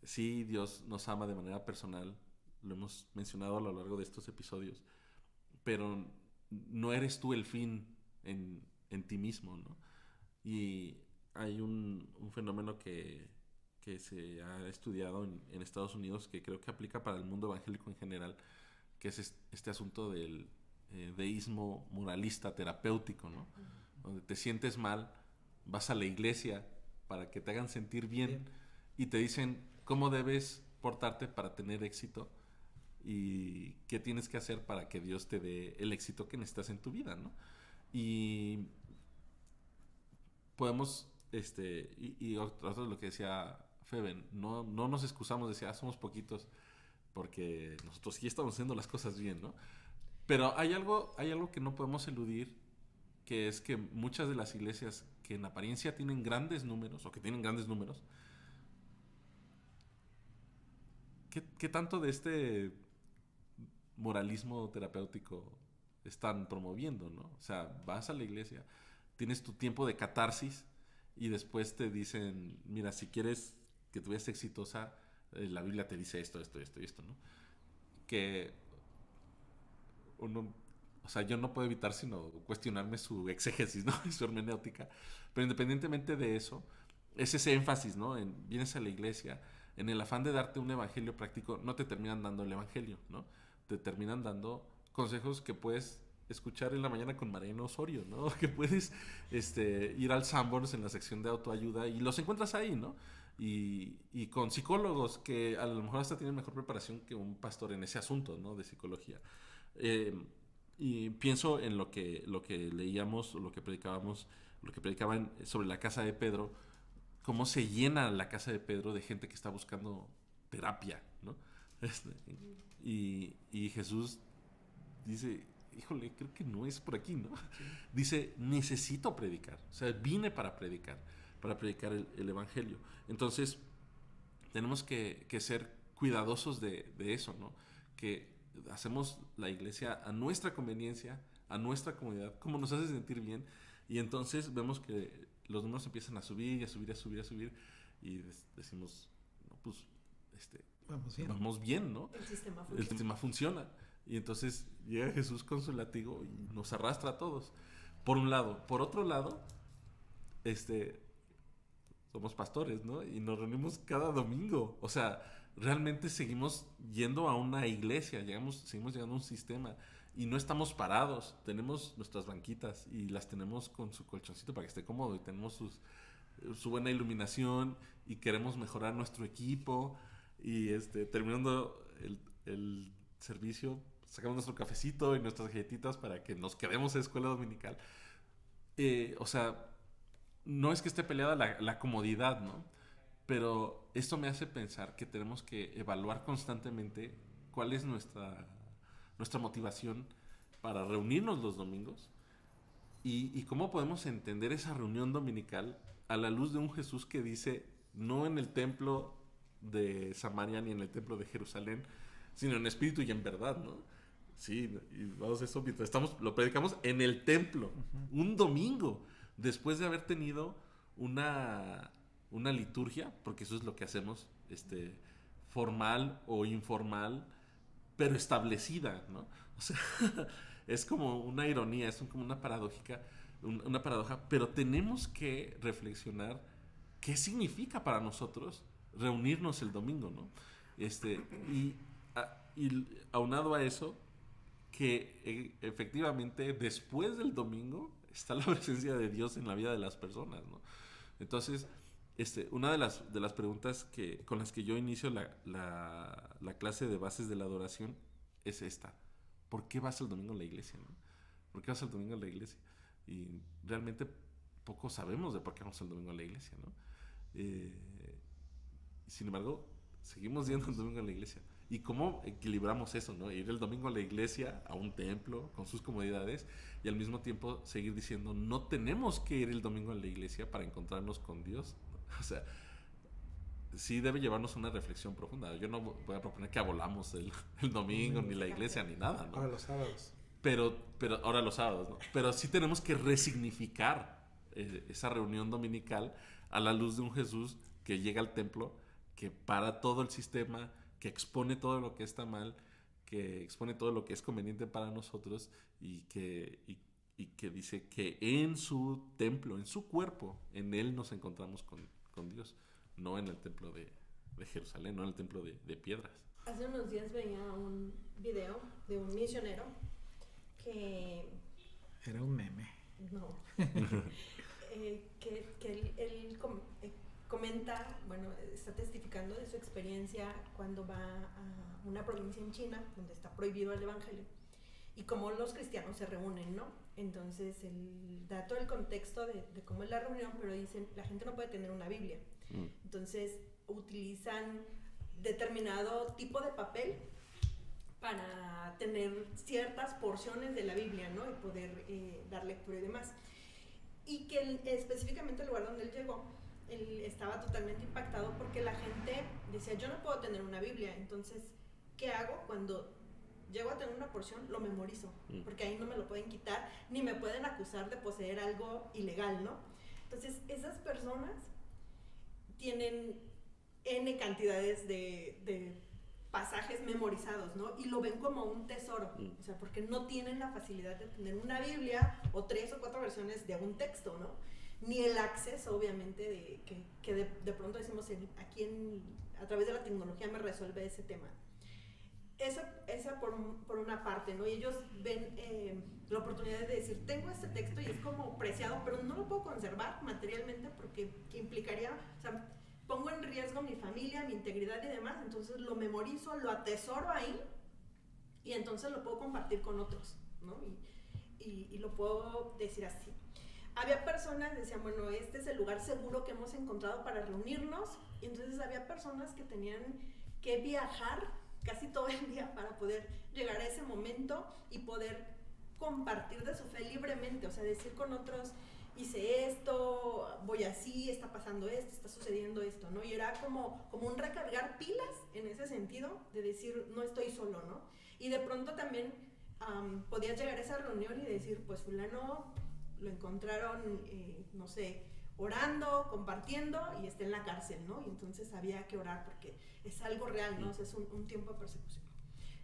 Sí, Dios nos ama de manera personal, lo hemos mencionado a lo largo de estos episodios, pero no eres tú el fin en ti mismo, ¿no? Y hay un fenómeno que se ha estudiado en Estados Unidos, que creo que aplica para el mundo evangélico en general, que es este asunto del deísmo moralista terapéutico, ¿no? Donde te sientes mal, vas a la iglesia para que te hagan sentir bien y te dicen cómo debes portarte para tener éxito y qué tienes que hacer para que Dios te dé el éxito que necesitas en tu vida, ¿no? Y podemos, y otro lo que decía Feben, no nos excusamos, decía, somos poquitos, porque nosotros sí estamos haciendo las cosas bien, ¿no? Pero hay algo que no podemos eludir, que es que muchas de las iglesias que en apariencia tienen grandes números, o que tienen grandes números, ¿qué tanto de este moralismo terapéutico están promoviendo, ¿no? O sea, vas a la iglesia, tienes tu tiempo de catarsis y después te dicen, mira, si quieres que tú seas exitosa, la Biblia te dice esto, ¿no? Que uno, o sea, yo no puedo evitar sino cuestionarme su exégesis, ¿no? Su hermenéutica. Pero independientemente de eso, es ese énfasis, ¿no? Vienes a la iglesia, en el afán de darte un evangelio práctico, no te terminan dando el evangelio, ¿no? Te terminan dando consejos que puedes escuchar en la mañana con Mariano Osorio, ¿no? Que puedes ir al Sanborns en la sección de autoayuda y los encuentras ahí, ¿no? Y con psicólogos que a lo mejor hasta tienen mejor preparación que un pastor en ese asunto, ¿no? De psicología. Y pienso en lo que leíamos, lo que predicaban sobre la casa de Pedro, cómo se llena la casa de Pedro de gente que está buscando terapia, ¿no? Y Jesús dice, híjole, creo que no es por aquí, ¿no? Sí. Dice, necesito predicar, o sea, vine para predicar el evangelio. Entonces, tenemos que ser cuidadosos de eso, ¿no? Que hacemos la iglesia a nuestra conveniencia, a nuestra comunidad, como nos hace sentir bien, y entonces vemos que los números empiezan a subir y a subir, y decimos, no, pues, vamos bien, ¿no? El sistema funciona. Y entonces llega Jesús con su látigo y nos arrastra a todos. Por un lado. Por otro lado, somos pastores, ¿no? Y nos reunimos cada domingo. O sea, realmente seguimos yendo a una iglesia, seguimos llegando a un sistema y no estamos parados. Tenemos nuestras banquitas y las tenemos con su colchoncito para que esté cómodo y tenemos su buena iluminación y queremos mejorar nuestro equipo y terminando el servicio sacamos nuestro cafecito y nuestras galletitas para que nos quedemos en escuela dominical. O sea, no es que esté peleada la comodidad, ¿no? Pero esto me hace pensar que tenemos que evaluar constantemente cuál es nuestra motivación para reunirnos los domingos y cómo podemos entender esa reunión dominical a la luz de un Jesús que dice, no en el templo de Samaria ni en el templo de Jerusalén, sino en espíritu y en verdad, ¿no? Sí, y vamos a eso mientras lo predicamos en el templo, un domingo, después de haber tenido una liturgia, porque eso es lo que hacemos, formal o informal, pero establecida, ¿no? O sea, es como una ironía, es como una paradoja, pero tenemos que reflexionar qué significa para nosotros reunirnos el domingo, ¿no? Y aunado a eso, que efectivamente después del domingo está la presencia de Dios en la vida de las personas, ¿no? Entonces, una de las preguntas con las que yo inicio la clase de bases de la adoración es esta: ¿por qué vas el domingo a la iglesia, no? ¿Por qué vas el domingo a la iglesia? Y realmente poco sabemos de por qué vamos el domingo a la iglesia, ¿no? Sin embargo, seguimos yendo el domingo a la iglesia. ¿Y cómo equilibramos eso, no? Ir el domingo a la iglesia, a un templo, con sus comodidades, y al mismo tiempo seguir diciendo, no tenemos que ir el domingo a la iglesia para encontrarnos con Dios, ¿no? O sea, sí debe llevarnos una reflexión profunda. Yo no voy a proponer que abolamos el domingo, ni la iglesia, ni nada, ¿no? Ahora los sábados. pero ahora los sábados, ¿no? Pero sí tenemos que resignificar esa reunión dominical a la luz de un Jesús que llega al templo, que para todo el sistema, que expone todo lo que está mal, que expone todo lo que es conveniente para nosotros y que dice que en su templo, en su cuerpo, en él nos encontramos con Dios, no en el templo de Jerusalén, no en el templo de piedras. Hace unos días veía un video de un misionero que... Era un meme. No. que él comenta, bueno, está testificando de su experiencia cuando va a una provincia en China donde está prohibido el evangelio y cómo los cristianos se reúnen, ¿no? Entonces él da todo el contexto de cómo es la reunión, pero dicen, la gente no puede tener una Biblia. Entonces utilizan determinado tipo de papel para tener ciertas porciones de la Biblia, ¿no? Y poder dar lectura y demás. Y que específicamente el lugar donde él llegó, él estaba totalmente impactado porque la gente decía, yo no puedo tener una Biblia, entonces, ¿qué hago? Cuando llego a tener una porción, lo memorizo, porque ahí no me lo pueden quitar, ni me pueden acusar de poseer algo ilegal, ¿no? Entonces, esas personas tienen N cantidades de pasajes memorizados, ¿no? Y lo ven como un tesoro, o sea, porque no tienen la facilidad de tener una Biblia o 3 o 4 versiones de un texto, ¿no? Ni el acceso, obviamente, de pronto decimos, a través de la tecnología me resuelve ese tema. Esa por una parte, ¿no? Y ellos ven la oportunidad de decir, tengo este texto y es como preciado, pero no lo puedo conservar materialmente porque implicaría, o sea, pongo en riesgo mi familia, mi integridad y demás, entonces lo memorizo, lo atesoro ahí y entonces lo puedo compartir con otros, ¿no? Y lo puedo decir así. Había personas que decían, bueno, este es el lugar seguro que hemos encontrado para reunirnos, y entonces había personas que tenían que viajar casi todo el día para poder llegar a ese momento y poder compartir de su fe libremente, o sea, decir con otros, hice esto, voy así, está pasando esto, está sucediendo esto, ¿no? Y era como un recargar pilas en ese sentido, de decir, no estoy solo, ¿no? Y de pronto también podías llegar a esa reunión y decir, pues fulano lo encontraron, no sé, orando, compartiendo y está en la cárcel, ¿no? Y entonces había que orar porque es algo real, ¿no? O sea, es un tiempo de persecución.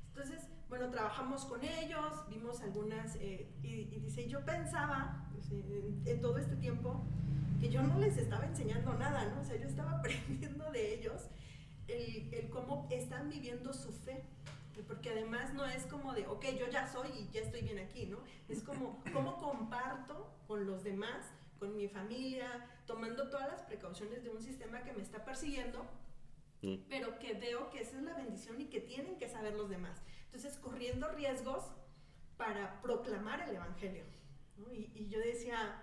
Entonces, bueno, trabajamos con ellos, vimos algunas, y dice, yo pensaba, o sea, en todo este tiempo, que yo no les estaba enseñando nada, ¿no? O sea, yo estaba aprendiendo de ellos el cómo están viviendo su fe. Porque además no es como de, ok, yo ya soy y ya estoy bien aquí, ¿no? Es como, ¿cómo comparto con los demás, con mi familia, tomando todas las precauciones de un sistema que me está persiguiendo, pero que veo que esa es la bendición y que tienen que saber los demás? Entonces, corriendo riesgos para proclamar el evangelio, ¿no? Y yo decía,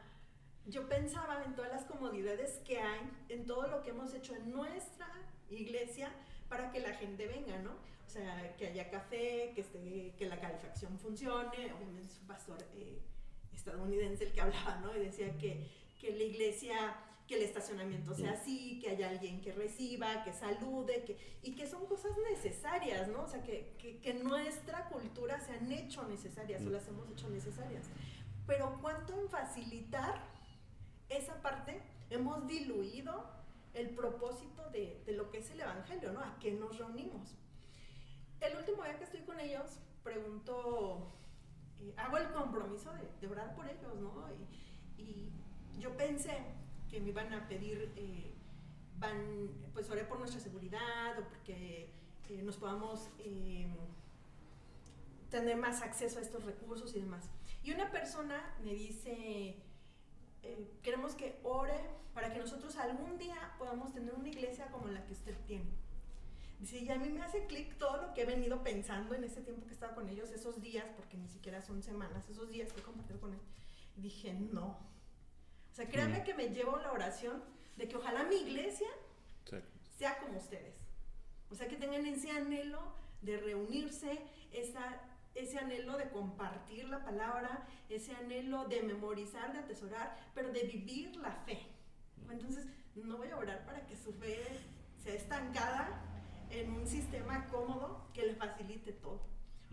yo pensaba en todas las comodidades que hay, en todo lo que hemos hecho en nuestra iglesia para que la gente venga, ¿no? O sea, que haya café, que la calefacción funcione. Obviamente es un pastor estadounidense el que hablaba, ¿no? Y decía que la iglesia, que el estacionamiento sea así, que haya alguien que reciba, que salude, y que son cosas necesarias, ¿no? O sea, que nuestra cultura se han hecho necesarias, o las hemos hecho necesarias. Pero cuánto en facilitar esa parte hemos diluido el propósito de lo que es el evangelio, ¿no? ¿A qué nos reunimos? El último día que estoy con ellos, pregunto, hago el compromiso de orar por ellos, ¿no? Y yo pensé que me iban a pedir, pues oré por nuestra seguridad, o porque nos podamos tener más acceso a estos recursos y demás. Y una persona me dice, queremos que ore para que nosotros algún día podamos tener una iglesia como la que usted tiene. Dice, y a mí me hace clic todo lo que he venido pensando en ese tiempo que estaba con ellos, esos días, porque ni siquiera son semanas, esos días que he compartido con él. Y dije, no. O sea, créanme que me llevo la oración de que ojalá mi iglesia sea como ustedes. O sea, que tengan ese anhelo de reunirse, ese anhelo de compartir la palabra, ese anhelo de memorizar, de atesorar, pero de vivir la fe. Entonces, no voy a orar para que su fe sea estancada en un sistema cómodo que le facilite todo.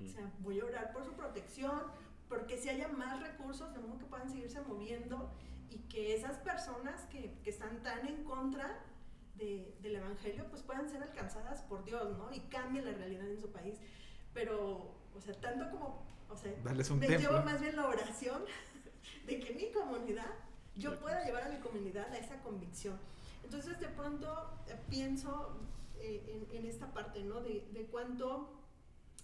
O sea, voy a orar por su protección, porque si haya más recursos, de modo que puedan seguirse moviendo y que esas personas que están tan en contra del evangelio, pues puedan ser alcanzadas por Dios, ¿no? Y cambien la realidad en su país. Pero, o sea, tanto como, o sea, me llevo más bien la oración de que mi comunidad, yo pueda llevar a mi comunidad a esa convicción. Entonces, de pronto pienso en esta parte, ¿no? De cuánto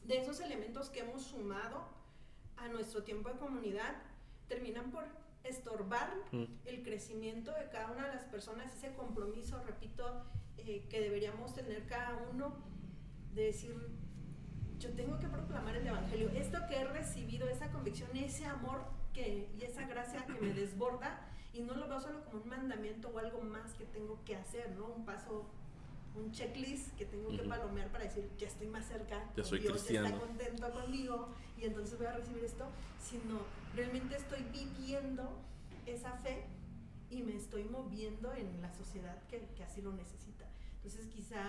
de esos elementos que hemos sumado a nuestro tiempo de comunidad terminan por estorbar el crecimiento de cada una de las personas, ese compromiso, repito, que deberíamos tener cada uno, de decir, yo tengo que proclamar el evangelio, esto que he recibido, esa convicción, ese amor y esa gracia que me desborda, y no lo veo solo como un mandamiento o algo más que tengo que hacer, ¿no? Un paso, un checklist que tengo que palomear para decir, ya estoy más cerca, ya soy Dios cristiano, está contento conmigo y entonces voy a recibir esto, sino realmente estoy viviendo esa fe y me estoy moviendo en la sociedad que así lo necesita. Entonces quizá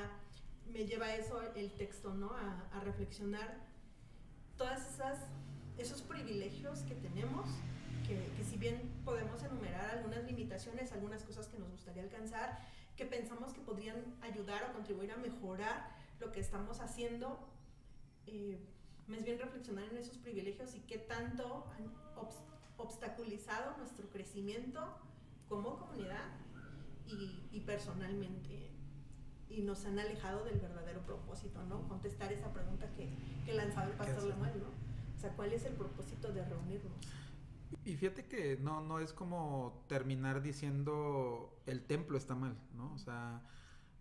me lleva eso el texto, ¿no? A reflexionar todas esos privilegios que tenemos, que si bien podemos enumerar algunas limitaciones, algunas cosas que nos gustaría alcanzar, que pensamos que podrían ayudar o contribuir a mejorar lo que estamos haciendo, más bien reflexionar en esos privilegios y qué tanto han obstaculizado nuestro crecimiento como comunidad y personalmente, y nos han alejado del verdadero propósito, ¿no? Contestar esa pregunta que lanzaba el pastor Lemuel, ¿no? O sea, ¿cuál es el propósito de reunirnos? Y fíjate que no es como terminar diciendo el templo está mal, ¿no? O sea,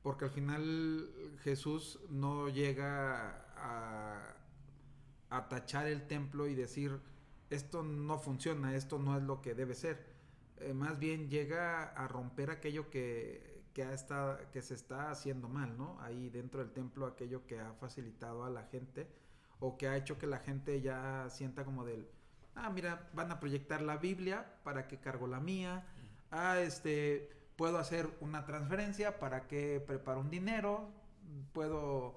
porque al final Jesús no llega a tachar el templo y decir esto no funciona, esto no es lo que debe ser. Más bien llega a romper aquello que se está haciendo mal, ¿no? Ahí dentro del templo, aquello que ha facilitado a la gente o que ha hecho que la gente ya sienta como del, mira, van a proyectar la Biblia, ¿para qué cargo la mía? Puedo hacer una transferencia, ¿para qué preparo un dinero? Puedo,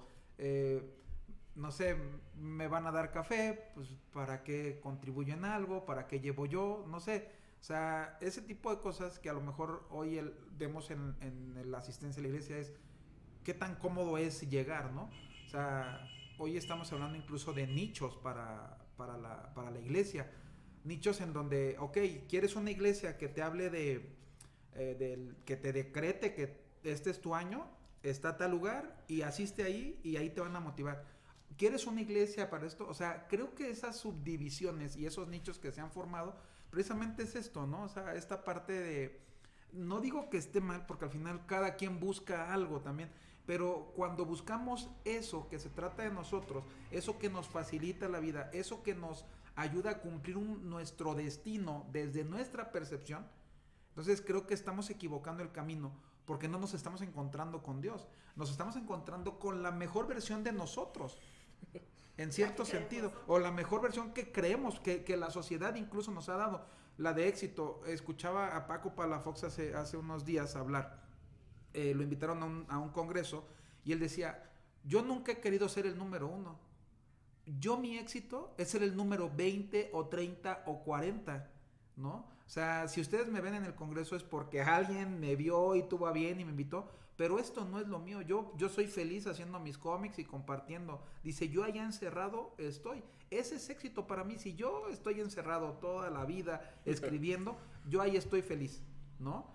no sé, me van a dar café, pues ¿para qué contribuyo en algo? ¿Para qué llevo yo? No sé. O sea, ese tipo de cosas que a lo mejor hoy vemos en la asistencia a la iglesia es qué tan cómodo es llegar, ¿no? O sea, hoy estamos hablando incluso de nichos para la iglesia. Nichos en donde, ok, ¿quieres una iglesia que te hable que te decrete que este es tu año? Está a tal lugar y asiste ahí y ahí te van a motivar. ¿Quieres una iglesia para esto? O sea, creo que esas subdivisiones y esos nichos que se han formado precisamente es esto, ¿no? O sea, esta parte de, no digo que esté mal porque al final cada quien busca algo también, pero cuando buscamos eso que se trata de nosotros, eso que nos facilita la vida, eso que nos ayuda a cumplir nuestro destino desde nuestra percepción, entonces creo que estamos equivocando el camino porque no nos estamos encontrando con Dios, nos estamos encontrando con la mejor versión de nosotros. En cierto sentido, o la mejor versión que creemos que la sociedad incluso nos ha dado, la de éxito. Escuchaba a Paco Palafox hace unos días hablar, lo invitaron a un congreso y él decía, yo nunca he querido ser el número 1, mi éxito es ser el número 20 o 30 o 40, ¿no? O sea, si ustedes me ven en el congreso es porque alguien me vio y tuvo a bien y me invitó, pero esto no es lo mío. Yo soy feliz haciendo mis cómics y compartiendo. Dice, yo allá encerrado estoy. Ese es éxito para mí. Si yo estoy encerrado toda la vida escribiendo, yo ahí estoy feliz, ¿no?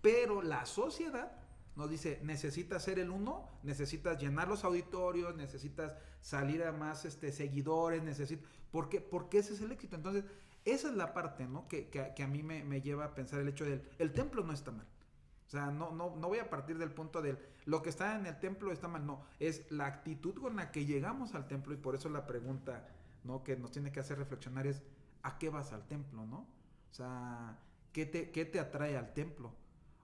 Pero la sociedad nos dice, necesitas ser el 1, necesitas llenar los auditorios, necesitas salir a más seguidores, porque ese es el éxito. Entonces, esa es la parte, ¿no? que a mí me lleva a pensar el hecho el templo no está mal. O sea, no voy a partir del punto de lo que está en el templo está mal, no. Es la actitud con la que llegamos al templo y por eso la pregunta, ¿no? Que nos tiene que hacer reflexionar es, ¿a qué vas al templo, no? O sea, ¿qué te atrae al templo?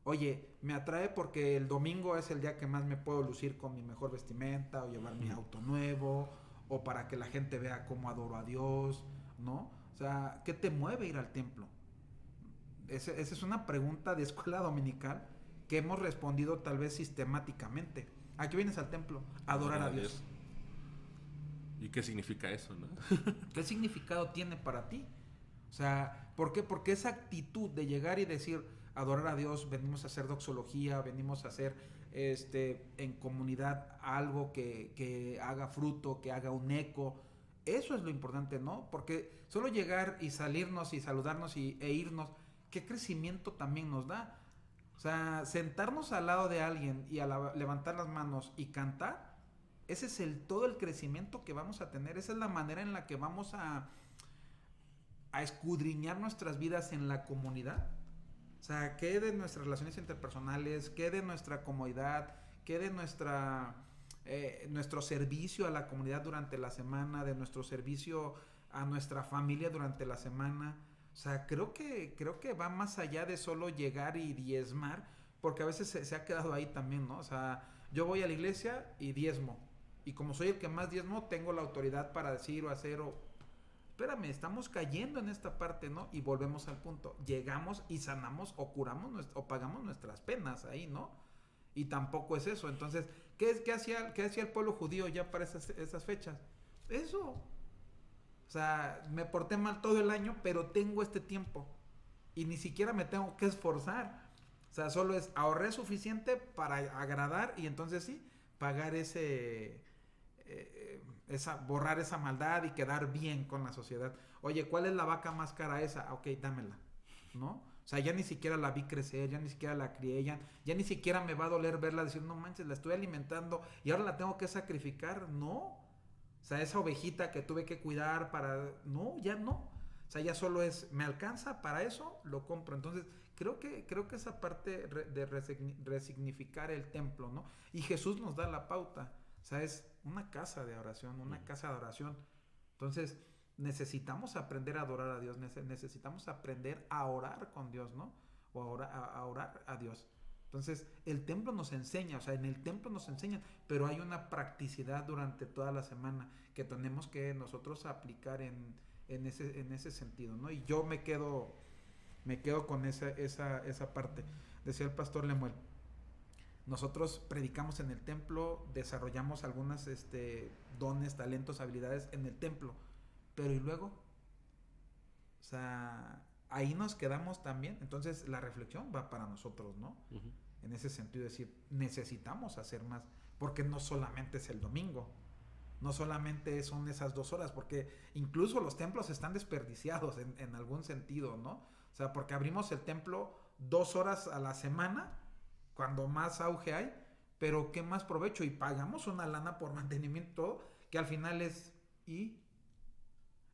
Oye, me atrae porque el domingo es el día que más me puedo lucir con mi mejor vestimenta o llevar mi auto nuevo o para que la gente vea cómo adoro a Dios, ¿no? O sea, ¿qué te mueve ir al templo? Esa es una pregunta de escuela dominical que hemos respondido tal vez sistemáticamente. ¿A qué vienes al templo? A adorar a Dios. ¿Y qué significa eso, no? ¿Qué significado tiene para ti? O sea, ¿por qué? Porque esa actitud de llegar y decir, adorar a Dios, venimos a hacer doxología, venimos a hacer en comunidad algo que haga fruto, que haga un eco. Eso es lo importante, ¿no? Porque solo llegar y salirnos y saludarnos e irnos, ¿qué crecimiento también nos da? O sea, sentarnos al lado de alguien y levantar las manos y cantar, ese es todo el crecimiento que vamos a tener. Esa es la manera en la que vamos a escudriñar nuestras vidas en la comunidad. O sea, qué de nuestras relaciones interpersonales, qué de nuestra comodidad, qué de nuestro servicio a la comunidad durante la semana, de nuestro servicio a nuestra familia durante la semana. O sea, creo que va más allá de solo llegar y diezmar, porque a veces se ha quedado ahí también, ¿no? O sea, yo voy a la iglesia y diezmo, y como soy el que más diezmo, tengo la autoridad para decir o hacer espérame, estamos cayendo en esta parte, ¿no? Y volvemos al punto. Llegamos y sanamos o curamos o pagamos nuestras penas ahí, ¿no? Y tampoco es eso. Entonces, ¿qué hacía el pueblo judío ya para esas fechas? Eso. O sea, me porté mal todo el año, pero tengo este tiempo. Y ni siquiera me tengo que esforzar. O sea, solo es ahorré suficiente para agradar y entonces sí, pagar borrar esa maldad y quedar bien con la sociedad. Oye, ¿cuál es la vaca más cara esa? Ok, dámela, ¿no? O sea, ya ni siquiera la vi crecer, ya ni siquiera la crié, ya ni siquiera me va a doler verla decir, no manches, la estoy alimentando y ahora la tengo que sacrificar. No. O sea, esa ovejita que tuve que cuidar no, ya no. O sea, ya solo me alcanza para eso, lo compro. Entonces, creo que esa parte de resignificar el templo, ¿no? Y Jesús nos da la pauta. O sea, es una casa de oración, una casa de adoración. Entonces, necesitamos aprender a adorar a Dios, necesitamos aprender a orar con Dios, ¿no? O a orar a Dios. Entonces, el templo nos enseña, o sea, en el templo nos enseñan, pero hay una practicidad durante toda la semana que tenemos que nosotros aplicar en ese sentido, ¿no? Y yo me quedo con esa parte. Decía el pastor Lemuel, nosotros predicamos en el templo, desarrollamos algunas dones, talentos, habilidades en el templo, pero ¿y luego? O sea, ahí nos quedamos también. Entonces la reflexión va para nosotros, ¿no? Uh-huh. En ese sentido, decir, necesitamos hacer más, porque no solamente es el domingo, no solamente son esas 2 horas, porque incluso los templos están desperdiciados en algún sentido, ¿no? O sea, porque abrimos el templo 2 horas a la semana, cuando más auge hay, pero ¿qué más provecho? Y pagamos una lana por mantenimiento, que al final es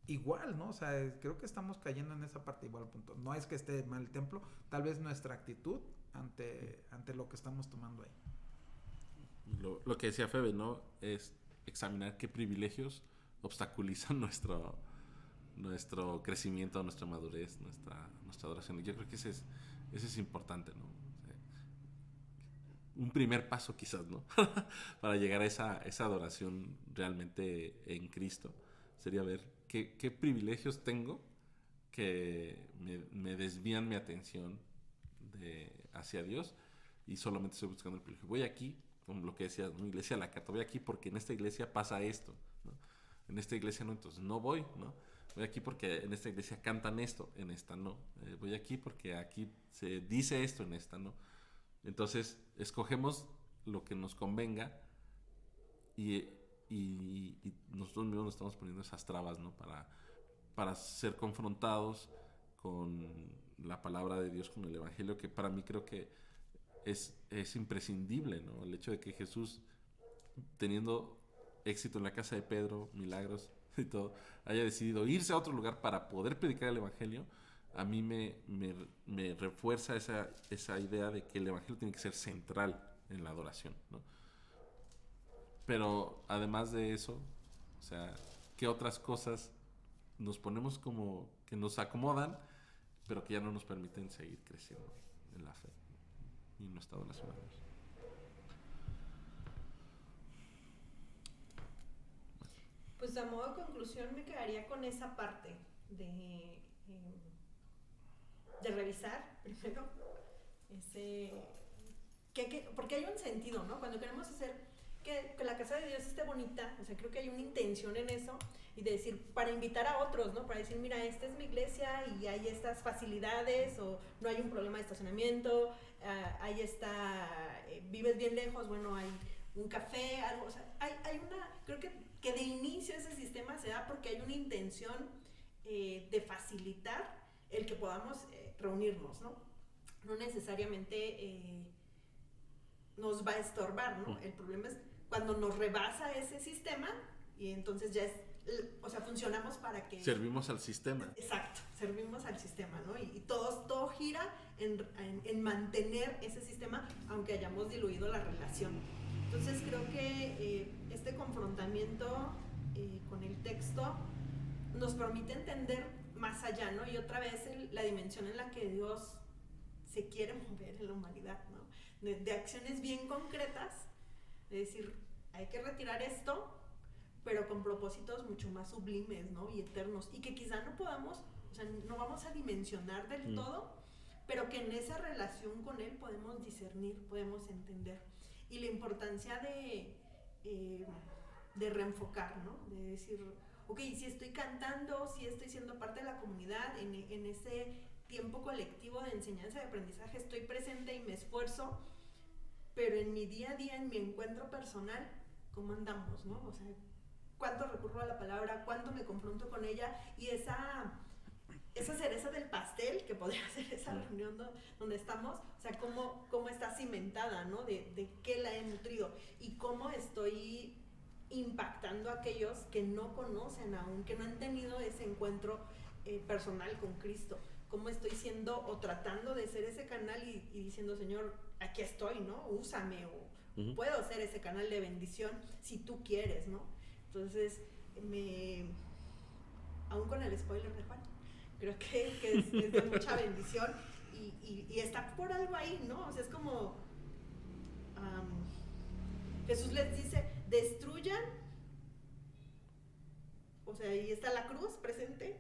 igual, ¿no? O sea, creo que estamos cayendo en esa parte igual, punto. No es que esté mal el templo, tal vez nuestra actitud ante lo que estamos tomando ahí. Lo que decía Febe, ¿no? Es examinar qué privilegios obstaculizan nuestro crecimiento, nuestra madurez, nuestra adoración. Yo creo que ese es importante, ¿no? Un primer paso quizás, ¿no? Para llegar a esa adoración realmente en Cristo sería ver qué privilegios tengo que me desvían mi atención hacia Dios y solamente estoy buscando el privilegio. Voy aquí, como lo que decía, ¿no? Iglesia a la carta, voy aquí porque en esta iglesia pasa esto, ¿no? En esta iglesia no, entonces no voy, ¿no? Voy aquí porque en esta iglesia cantan esto, en esta no. Voy aquí porque aquí se dice esto, en esta no. Entonces, escogemos lo que nos convenga y nosotros mismos nos estamos poniendo esas trabas, ¿no? Para ser confrontados con la palabra de Dios, con el Evangelio, que para mí creo que es imprescindible, ¿no? El hecho de que Jesús, teniendo éxito en la casa de Pedro, milagros y todo, haya decidido irse a otro lugar para poder predicar el Evangelio, a mí me refuerza esa idea de que el Evangelio tiene que ser central en la adoración, ¿no? Pero además de eso, o sea, ¿qué otras cosas nos ponemos como que nos acomodan, pero que ya no nos permiten seguir creciendo en la fe y en nuestra adoración a Dios? Pues a modo de conclusión me quedaría con esa parte de revisar primero porque hay un sentido, ¿no? Cuando queremos hacer que la casa de Dios esté bonita, o sea, creo que hay una intención en eso, y de decir, para invitar a otros, ¿no? Para decir, mira, esta es mi iglesia y hay estas facilidades, o no hay un problema de estacionamiento, ahí está, vives bien lejos, bueno, hay un café, algo, o sea, hay una, creo que de inicio ese sistema se da porque hay una intención de facilitar el que podamos reunirnos, ¿no? No necesariamente nos va a estorbar, ¿no? El problema es cuando nos rebasa ese sistema y entonces ya es, o sea, funcionamos para que... Servimos al sistema. Exacto, servimos al sistema, ¿no? Y todo gira en mantener ese sistema, aunque hayamos diluido la relación. Entonces creo que este confrontamiento con el texto nos permite entender más allá, ¿no? Y otra vez la dimensión en la que Dios se quiere mover en la humanidad, ¿no? De acciones bien concretas, de decir, hay que retirar esto, pero con propósitos mucho más sublimes, ¿no? Y eternos, y que quizá no podamos, o sea, no vamos a dimensionar del todo, pero que en esa relación con Él podemos discernir, podemos entender. Y la importancia de reenfocar, ¿no? De decir, ok, si estoy cantando, si estoy siendo parte de la comunidad, en ese tiempo colectivo de enseñanza y aprendizaje, estoy presente y me esfuerzo, pero en mi día a día, en mi encuentro personal, ¿cómo andamos, no? O sea, ¿cuánto recurro a la palabra? ¿Cuánto me confronto con ella? Y esa cereza del pastel, que podría ser esa reunión donde estamos, o sea, cómo está cimentada, ¿no? De qué la he nutrido y cómo estoy impactando a aquellos que no conocen aún, que no han tenido ese encuentro personal con Cristo. Cómo estoy siendo o tratando de ser ese canal y diciendo, Señor, aquí estoy, ¿no? Úsame, o puedo ser ese canal de bendición si tú quieres, ¿no? Entonces, aún con el spoiler de Juan, creo que es de mucha bendición y está por algo ahí, ¿no? O sea, es como Jesús les dice, destruyan, o sea, ahí está la cruz presente,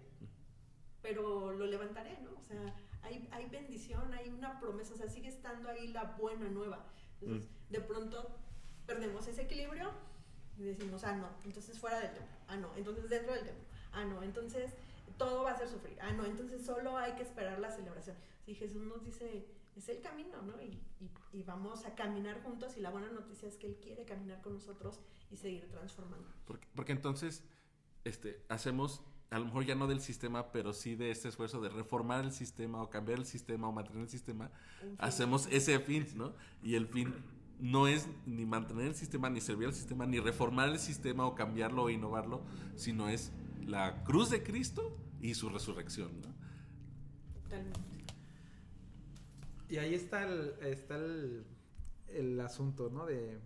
pero lo levantaré, ¿no? O sea, hay bendición, hay una promesa, o sea, sigue estando ahí la buena nueva. Entonces, de pronto perdemos ese equilibrio y decimos, no, entonces fuera del templo, no, entonces dentro del templo, no, entonces todo va a ser sufrir, no, entonces solo hay que esperar la celebración. Sí, Jesús nos dice, es el camino, ¿no? Y vamos a caminar juntos, y la buena noticia es que Él quiere caminar con nosotros y seguir transformando. Porque entonces hacemos, a lo mejor ya no del sistema, pero sí de este esfuerzo de reformar el sistema o cambiar el sistema o mantener el sistema, hacemos ese fin, ¿no? Y el fin no es ni mantener el sistema, ni servir al sistema, ni reformar el sistema o cambiarlo o innovarlo, sino es la cruz de Cristo y su resurrección, ¿no? Totalmente. Y ahí está el asunto, ¿no? De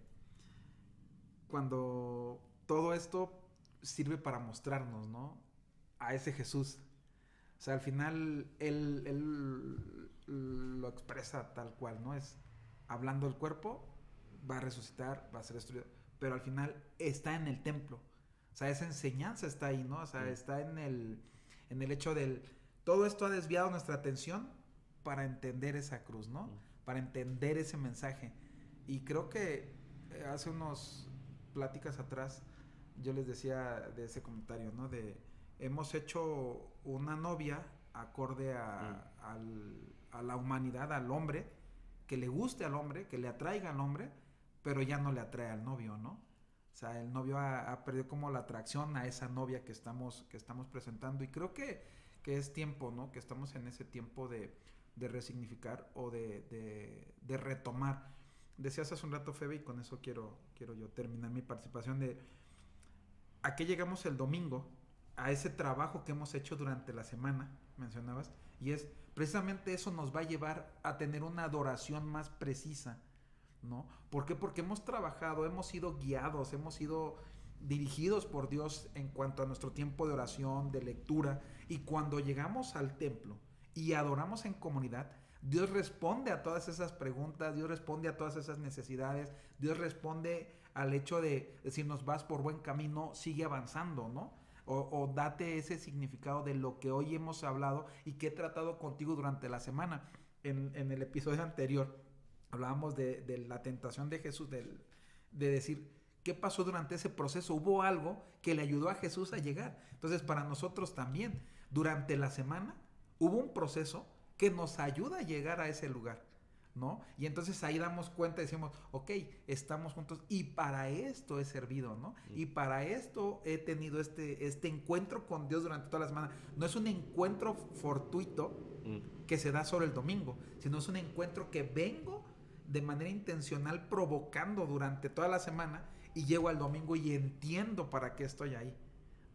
cuando todo esto sirve para mostrarnos, ¿no? A ese Jesús. O sea, al final él lo expresa tal cual, ¿no? Es hablando el cuerpo, va a resucitar, va a ser destruido, pero al final está en el templo. O sea, esa enseñanza está ahí, ¿no? O sea, está en el hecho del... Todo esto ha desviado nuestra atención para entender esa cruz, ¿no? Para entender ese mensaje. Y creo que hace unos pláticas atrás yo les decía de ese comentario, ¿no? De hemos hecho una novia acorde a la humanidad, al hombre, que le guste al hombre, que le atraiga al hombre, pero ya no le atrae al novio, ¿no? O sea, el novio ha perdido como la atracción a esa novia que estamos presentando. Y creo que es tiempo, ¿no? Que estamos en ese tiempo de resignificar o de retomar. Decías hace un rato, Febe, y con eso quiero yo terminar mi participación, de a qué llegamos el domingo, a ese trabajo que hemos hecho durante la semana, mencionabas, y es precisamente eso nos va a llevar a tener una adoración más precisa, ¿no? ¿Por qué? Porque hemos trabajado, hemos sido guiados, hemos sido dirigidos por Dios en cuanto a nuestro tiempo de oración, de lectura, y cuando llegamos al templo y adoramos en comunidad, Dios responde a todas esas preguntas, Dios responde a todas esas necesidades, Dios responde al hecho de decirnos, vas por buen camino, sigue avanzando, ¿no? O date ese significado de lo que hoy hemos hablado y que he tratado contigo durante la semana. En el episodio anterior hablábamos de la tentación de Jesús, de decir, ¿Qué pasó durante ese proceso? Hubo algo que le ayudó a Jesús a llegar. Entonces, para nosotros también, durante la semana, hubo un proceso que nos ayuda a llegar a ese lugar, ¿no? Y entonces ahí damos cuenta y decimos, ok, estamos juntos y para esto he servido, ¿no? Y para esto he tenido este encuentro con Dios durante toda la semana. No es un encuentro fortuito que se da solo el domingo, sino es un encuentro que vengo de manera intencional provocando durante toda la semana y llego al domingo y entiendo para qué estoy ahí,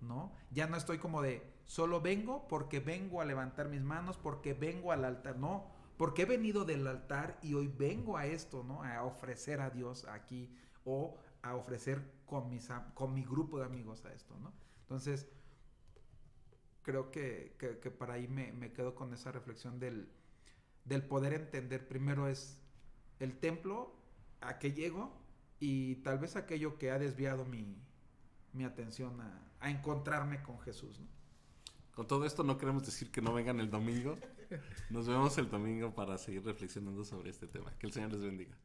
¿no? Ya no estoy como de solo vengo porque vengo a levantar mis manos, porque vengo al altar, no, porque he venido del altar y hoy vengo a esto, ¿no? A ofrecer a Dios aquí o a ofrecer con mi grupo de amigos a esto, ¿no? Entonces, creo que para ahí me quedo con esa reflexión del poder entender. Primero es el templo, a qué llego y tal vez aquello que ha desviado mi atención a encontrarme con Jesús, ¿no? Con todo esto no queremos decir que no vengan el domingo. Nos vemos el domingo para seguir reflexionando sobre este tema. Que el Señor les bendiga.